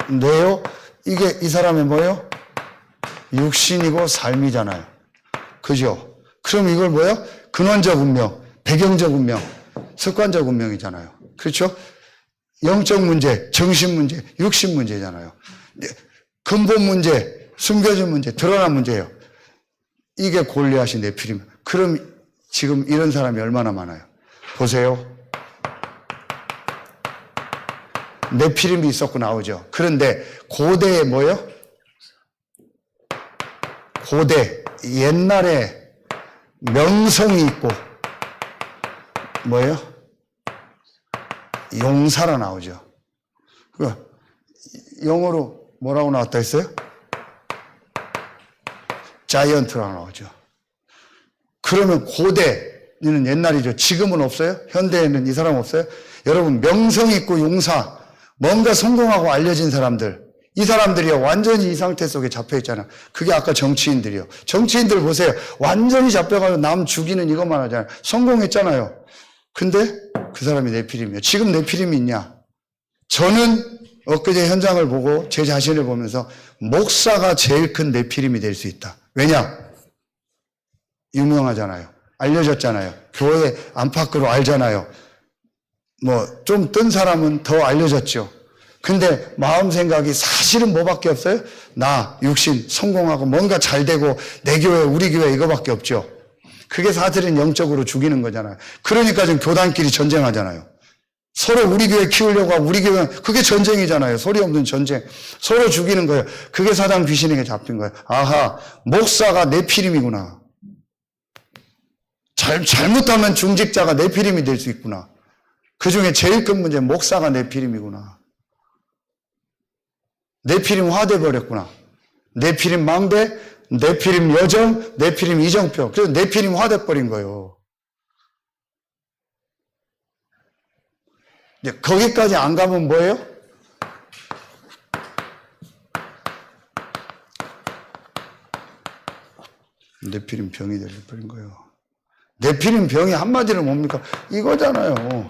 뇌요. 이게 이 사람의 뭐예요? 육신이고 삶이잖아요. 그죠? 그럼 이걸 뭐예요? 근원적 운명, 배경적 운명, 습관적 운명이잖아요. 그렇죠? 영적 문제, 정신 문제, 육신 문제잖아요. 근본 문제, 숨겨진 문제, 드러난 문제예요. 이게 골리앗이 네피림. 그럼 지금 이런 사람이 얼마나 많아요? 보세요. 네피림이 있었고 나오죠. 그런데 고대에 뭐예요? 고대, 옛날에 명성이 있고 뭐예요? 용사라 나오죠. 영어로 뭐라고 나왔다 했어요? 자이언트라고 나오죠. 그러면 고대는 옛날이죠. 지금은 없어요? 현대에는 이 사람 없어요? 여러분, 명성 있고 용사, 뭔가 성공하고 알려진 사람들, 이 사람들이요, 완전히 이 상태 속에 잡혀 있잖아요. 그게 아까 정치인들이요. 정치인들 보세요. 완전히 잡혀가지고 남 죽이는 이것만 하잖아요. 성공했잖아요. 근데 그 사람이 네피림이에요. 지금 네피림이 있냐? 저는 엊그제 현장을 보고 제 자신을 보면서 목사가 제일 큰 네피림이 될 수 있다. 왜냐? 유명하잖아요. 알려졌잖아요. 교회 안팎으로 알잖아요. 뭐 좀 뜬 사람은 더 알려졌죠. 근데 마음 생각이 사실은 뭐밖에 없어요? 나, 육신, 성공하고 뭔가 잘 되고 내 교회, 우리 교회 이거밖에 없죠. 그게 사실은 영적으로 죽이는 거잖아요. 그러니까 지금 교단끼리 전쟁하잖아요. 서로 우리 교회 키우려고 하고 우리 교회, 그게 전쟁이잖아요. 소리 없는 전쟁. 서로 죽이는 거예요. 그게 사단 귀신에게 잡힌 거예요. 아하, 목사가 네피림이구나. 잘못하면 중직자가 네피림이 될 수 있구나. 그 중에 제일 큰 문제는 목사가 네피림이구나. 네피림 화돼버렸구나. 네피림 망대, 네피림 여정, 네피림 이정표. 그래서 네피림 화돼버린 거예요. 이제 거기까지 안 가면 뭐예요? 네피림 병이 되어버린 거예요. 네피림 병이 한마디로 뭡니까? 이거잖아요.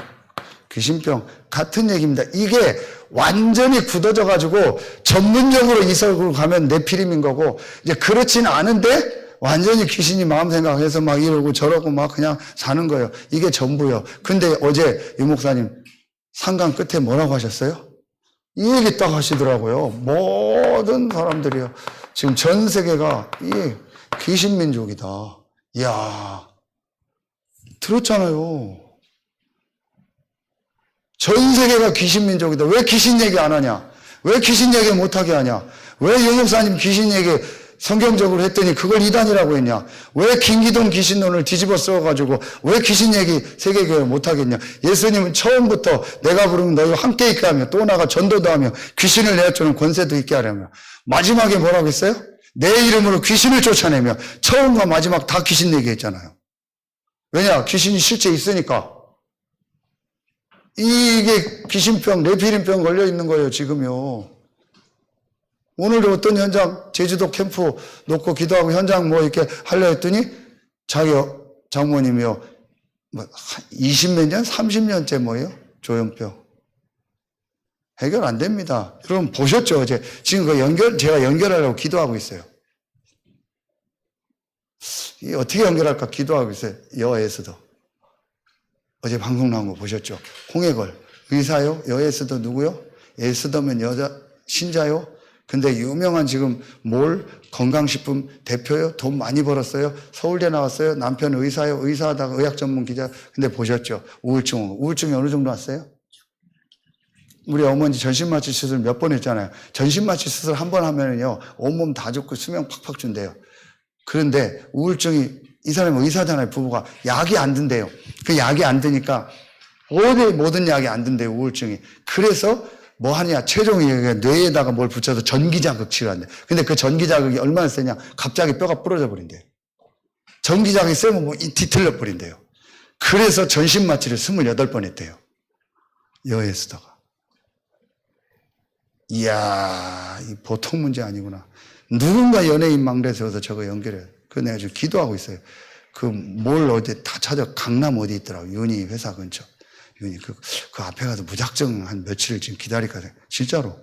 귀신병. 같은 얘기입니다. 이게 완전히 굳어져 가지고 전문적으로 이설구로 가면 네피림인 거고, 이제 그렇진 않은데 완전히 귀신이 마음 생각해서 막 이러고 저러고 막 그냥 사는 거예요. 이게 전부요. 근데 어제 유 목사님 상강 끝에 뭐라고 하셨어요? 이 얘기 딱 하시더라고요. 모든 사람들이요. 지금 전 세계가 이 귀신 민족이다. 이야, 들었잖아요. 전 세계가 귀신 민족이다. 왜 귀신 얘기 안 하냐? 왜 귀신 얘기 못하게 하냐? 왜 유 목사님 귀신 얘기 성경적으로 했더니 그걸 이단이라고 했냐? 왜 김기동 귀신론을 뒤집어 써가지고 왜 귀신 얘기 세계교회 못하겠냐? 예수님은 처음부터 내가 부르면 너희 함께 있게 하며 또 나가 전도도 하며 귀신을 내어주는 권세도 있게 하려며, 마지막에 뭐라고 했어요? 내 이름으로 귀신을 쫓아내며. 처음과 마지막 다 귀신 얘기했잖아요. 왜냐? 귀신이 실제 있으니까. 이게 귀신병, 네피림병 걸려 있는 거예요, 지금요. 오늘도 어떤 현장, 제주도 캠프 놓고 기도하고 현장 뭐 이렇게 하려 했더니 자기 장모님이요, 뭐 20몇 년, 30년째 뭐예요? 조현병. 해결 안 됩니다. 여러분 보셨죠? 어제 지금 제가 연결하려고 기도하고 있어요. 이게 어떻게 연결할까 기도하고 있어요. 여에서도. 어제 방송 나온 거 보셨죠? 홍해걸. 의사요? 여에서도 누구요? 에스더면 여자, 신자요? 근데 유명한 지금 건강식품 대표요? 돈 많이 벌었어요? 서울대 나왔어요? 남편 의사요? 의사하다가 의학 전문 기자. 근데 보셨죠? 우울증이 어느 정도 왔어요? 우리 어머니 전신마취 수술 몇 번 했잖아요. 전신마취 수술 한 번 하면은요, 온몸 다 죽고 수명 팍팍 준대요. 그런데 우울증이, 이 사람이 의사잖아요, 부부가. 약이 안 든대요. 그 약이 안 드니까 모든 약이 안 든대요, 우울증이. 그래서 뭐 하냐, 최종이 뇌에다가 뭘 붙여서 전기자극 치료한대. 근데 그 전기자극이 얼마나 세냐, 갑자기 뼈가 부러져 버린대요. 전기자극이 세면 뭐 뒤틀려 버린대요. 그래서 전신마취를 28번 했대요. 여에서다가. 이야, 이 보통 문제 아니구나. 누군가 연예인 망대 세워서 저거 연결해요. 그거 내가 지금 기도하고 있어요. 어디 다 찾아. 강남 어디 있더라고. 윤희 회사 근처. 윤희. 그 앞에 가서 무작정 한 며칠을 지금 기다리거든요. 진짜로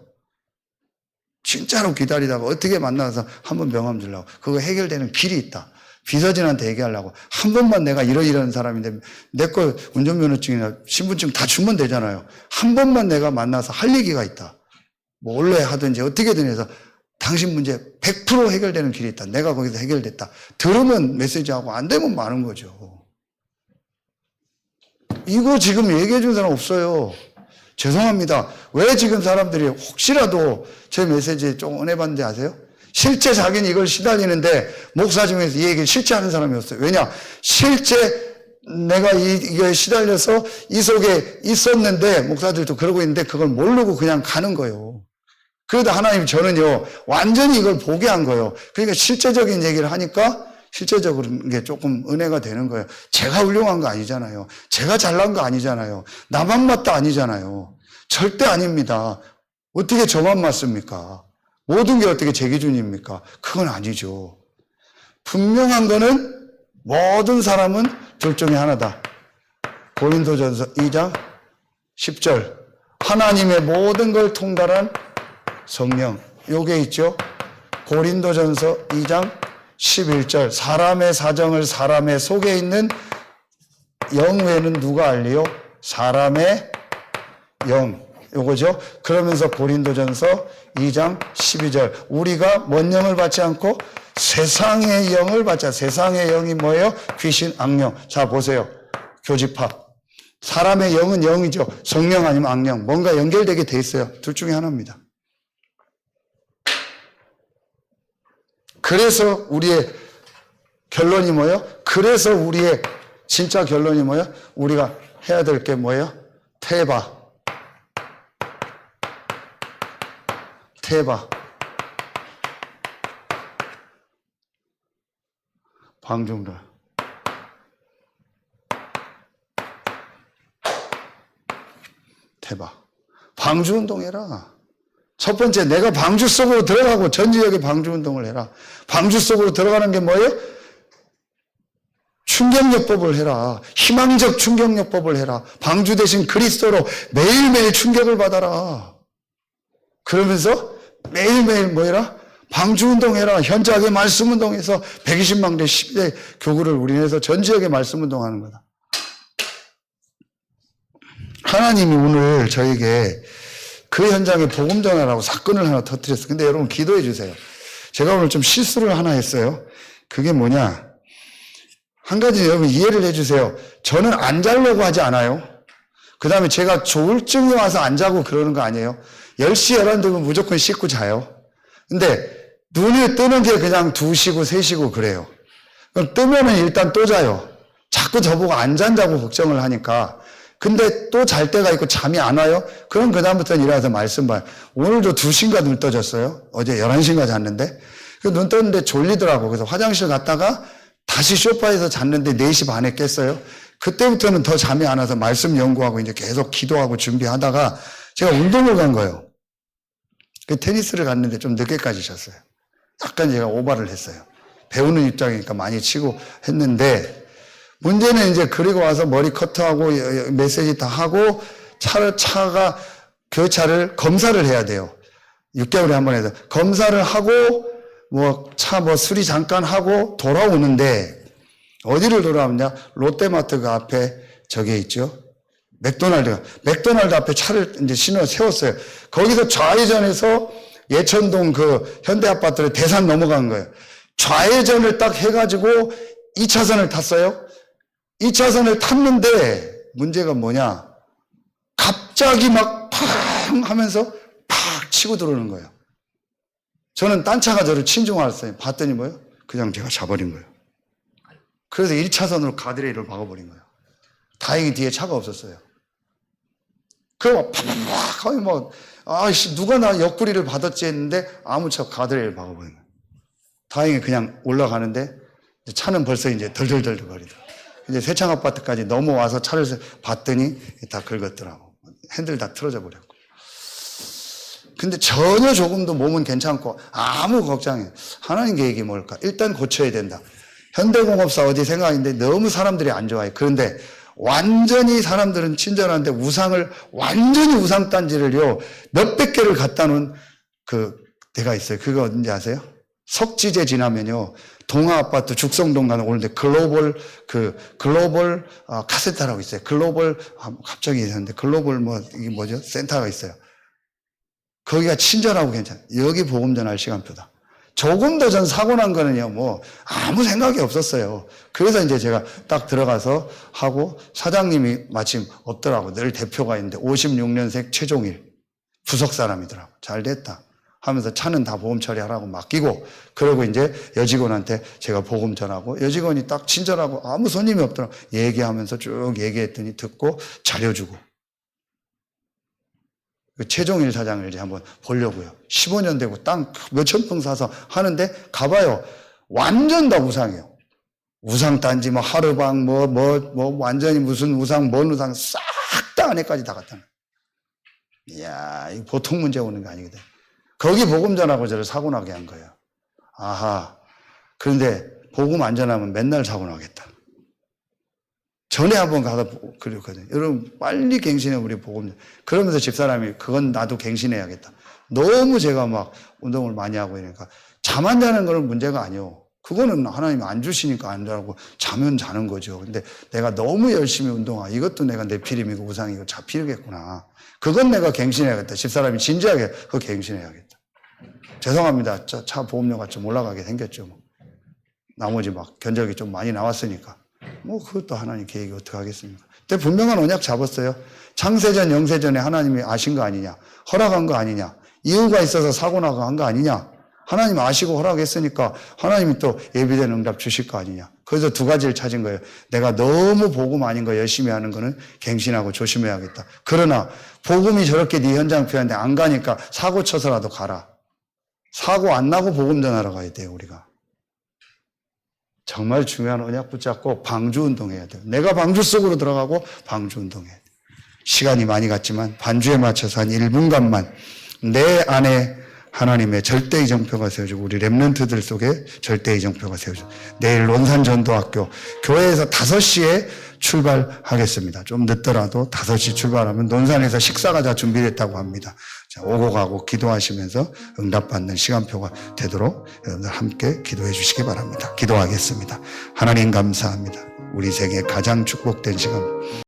기다리다가 어떻게 만나서 한번 명함 주려고. 그거 해결되는 길이 있다. 비서진한테 얘기하려고. 한 번만 내가 이런 사람인데, 내 거 운전면허증이나 신분증 다 주면 되잖아요. 한 번만 내가 만나서 할 얘기가 있다. 뭐 원래 하든지 어떻게든 해서 당신 문제 100% 해결되는 길이 있다. 내가 거기서 해결됐다. 들으면 메시지하고 안 되면 많은 거죠. 이거 지금 얘기해 준 사람 없어요. 죄송합니다. 왜 지금 사람들이 혹시라도 제 메시지에 좀 은혜받는지 아세요? 실제 자기는 이걸 시달리는데 목사 중에서 이 얘기를 실제 하는 사람이 없어요. 왜냐? 실제 내가 이게 시달려서 이 속에 있었는데, 목사들도 그러고 있는데 그걸 모르고 그냥 가는 거예요. 그러다 하나님 저는요, 완전히 이걸 보게 한 거예요. 그러니까 실제적인 얘기를 하니까 실제적으로 이게 조금 은혜가 되는 거예요. 제가 훌륭한 거 아니잖아요. 제가 잘난 거 아니잖아요. 나만 맞다 아니잖아요. 절대 아닙니다. 어떻게 저만 맞습니까? 모든 게 어떻게 제 기준입니까? 그건 아니죠. 분명한 거는 모든 사람은 둘 중에 하나다. 고린도전서 2장 10절. 하나님의 모든 걸 통달한 성령. 요게 있죠. 고린도전서 2장 11절. 사람의 사정을 사람의 속에 있는 영 외에는 누가 알리요? 사람의 영. 요거죠. 그러면서 고린도전서 2장 12절. 우리가 뭔 영을 받지 않고 세상의 영을 받자. 세상의 영이 뭐예요? 귀신, 악령. 자, 보세요. 교집합. 사람의 영은 영이죠. 성령 아니면 악령. 뭔가 연결되게 돼 있어요. 둘 중에 하나입니다. 그래서 우리의 결론이 뭐예요? 그래서 우리의 진짜 결론이 뭐예요? 우리가 해야 될 게 뭐예요? 태바. 방중들. 태바. 방주운동 해라. 첫 번째, 내가 방주 속으로 들어가고 전 지역에 방주운동을 해라. 방주 속으로 들어가는 게 뭐예요? 충격요법을 해라. 희망적 충격요법을 해라. 방주 대신 그리스도로 매일매일 충격을 받아라. 그러면서 매일매일 뭐 해라? 방주운동해라. 현저하게 말씀운동해서 120망대 12대 교구를 우리해서 전 지역에 말씀운동하는 거다. 하나님이 오늘 저에게 그 현장에 복음 전하라고 사건을 하나 터뜨렸어요. 근데 여러분 기도해 주세요. 제가 오늘 좀 실수를 하나 했어요. 그게 뭐냐? 한 가지 여러분 이해를 해 주세요. 저는 안 자려고 하지 않아요. 그 다음에 제가 조울증이 와서 안 자고 그러는 거 아니에요. 10시, 11시 되면 무조건 씻고 자요. 근데 눈이 뜨는 게 그냥 2시고 3시고 그래요. 그럼 뜨면은 일단 또 자요. 자꾸 저보고 안 잔다고 걱정을 하니까. 근데 또 잘 때가 있고 잠이 안 와요? 그럼 그다음부터는 일어나서 말씀 봐요. 오늘도 2시인가 눈 떠졌어요. 어제 11시인가 잤는데. 눈 떴는데 졸리더라고. 그래서 화장실 갔다가 다시 소파에서 잤는데 4시 반에 깼어요. 그때부터는 더 잠이 안 와서 말씀 연구하고 이제 계속 기도하고 준비하다가 제가 운동을 간 거예요. 테니스를 갔는데 좀 늦게까지 잤어요. 약간 제가 오바를 했어요. 배우는 입장이니까 많이 치고 했는데 문제는 이제 그리고 와서 머리 커트하고 메시지 다 하고 차가 교차를 검사를 해야 돼요. 6개월에 한 번 해서 검사를 하고 차 수리 잠깐 하고 돌아오는데 어디를 돌아오냐? 롯데마트 그 앞에 저게 있죠. 맥도날드 앞에 차를 이제 신호 세웠어요. 거기서 좌회전해서 예천동 그 현대아파트를 대산 넘어간 거예요. 좌회전을 딱 해가지고 2차선을 탔어요. 2차선을 탔는데 문제가 뭐냐? 갑자기 막 팡 하면서 팍 치고 들어오는 거예요. 저는 딴 차가 저를 친 줄 알았어요. 봤더니 뭐예요? 그냥 제가 자버린 거예요. 그래서 1차선으로 가드레일을 박아버린 거예요. 다행히 뒤에 차가 없었어요. 그리고 팍팍 하면 누가 나 옆구리를 받았지 했는데 아무 차 가드레일을 박아버린 거예요. 다행히 그냥 올라가는데 차는 벌써 이제 덜덜덜 거리더라고요. 이제 세창 아파트까지 넘어와서 차를 봤더니 다 긁었더라고. 핸들 다 틀어져 버렸고. 근데 전혀 조금도 몸은 괜찮고 아무 걱정이에요. 하나님 계획이 뭘까? 일단 고쳐야 된다. 현대공업사 어디 생각인데 너무 사람들이 안 좋아해. 그런데 완전히 사람들은 친절한데 완전히 우상단지를요, 몇백 개를 갖다 놓은 그 데가 있어요. 그거 어딘지 아세요? 석지제 지나면요, 동아아파트 죽성동 가는 오는데 글로벌 카센터라고 있어요. 갑자기 있었는데 글로벌 이게 뭐죠? 센터가 있어요. 거기가 친절하고 괜찮아요. 여기 복음 전할 시간표다. 조금 더 전 사고 난 거는요, 아무 생각이 없었어요. 그래서 이제 제가 딱 들어가서 하고, 사장님이 마침 없더라고. 늘 대표가 있는데, 56년생 최종일. 부석 사람이더라고. 잘 됐다. 하면서 차는 다 보험 처리하라고 맡기고, 그러고 이제 여직원한테 제가 복음 전하고, 여직원이 딱 친절하고 아무 손님이 없더라고. 얘기하면서 쭉 얘기했더니 듣고 자료주고. 그 최종일 사장을 이제 한번 보려고요. 15년 되고 땅 몇천 평 사서 하는데 가봐요. 완전 다 우상이에요. 우상단지 하르방 완전히 무슨 우상 뭔 우상 싹 다 안에까지 다 갖다 놔요. 이야, 이거 보통 문제 오는 거 아니거든. 거기 복음 전하고 저를 사고 나게 한 거예요. 아하. 그런데 복음 안 전하면 맨날 사고 나겠다. 전에 한번 가서 그랬거든요. 여러분 빨리 갱신해 우리 복음. 그러면서 집사람이 그건 나도 갱신해야겠다. 너무 제가 막 운동을 많이 하고 이러니까 잠 안 자는 거는 문제가 아니요. 그거는 하나님이 안 주시니까 안 자고 자면 자는 거죠. 근데 내가 너무 열심히 운동하고 이것도 내가 내피림이고 우상이고 잡히겠구나. 그건 내가 갱신해야겠다. 집사람이 진지하게 그거 갱신해야겠다. 죄송합니다. 차 보험료가 좀 올라가게 생겼죠. 뭐. 나머지 막 견적이 좀 많이 나왔으니까. 뭐 그것도 하나님 계획이 어떻게 하겠습니까? 근데 분명한 언약 잡았어요. 창세전, 영세전에 하나님이 아신 거 아니냐. 허락한 거 아니냐. 이유가 있어서 사고 나고 한 거 아니냐. 하나님 아시고 허락했으니까 하나님이 또 예비된 응답 주실 거 아니냐. 그래서 두 가지를 찾은 거예요. 내가 너무 복음 아닌 거 열심히 하는 거는 갱신하고 조심해야겠다. 그러나 복음이 저렇게 네 현장 표현인데 안 가니까 사고 쳐서라도 가라. 사고 안 나고 복음 전하러 가야 돼요, 우리가. 정말 중요한 언약 붙잡고 방주 운동해야 돼요. 내가 방주 속으로 들어가고 방주 운동해야 돼요. 시간이 많이 갔지만 반주에 맞춰서 한 1분간만 내 안에 하나님의 절대 이정표가 세워지고 우리 랩런트들 속에 절대 이정표가 세워지고 내일 논산전도학교 교회에서 5시에 출발하겠습니다. 좀 늦더라도 5시 출발하면 논산에서 식사가 다 준비됐다고 합니다. 자, 오고 가고 기도하시면서 응답받는 시간표가 되도록 여러분들 함께 기도해 주시기 바랍니다. 기도하겠습니다. 하나님 감사합니다. 우리 생애 가장 축복된 시간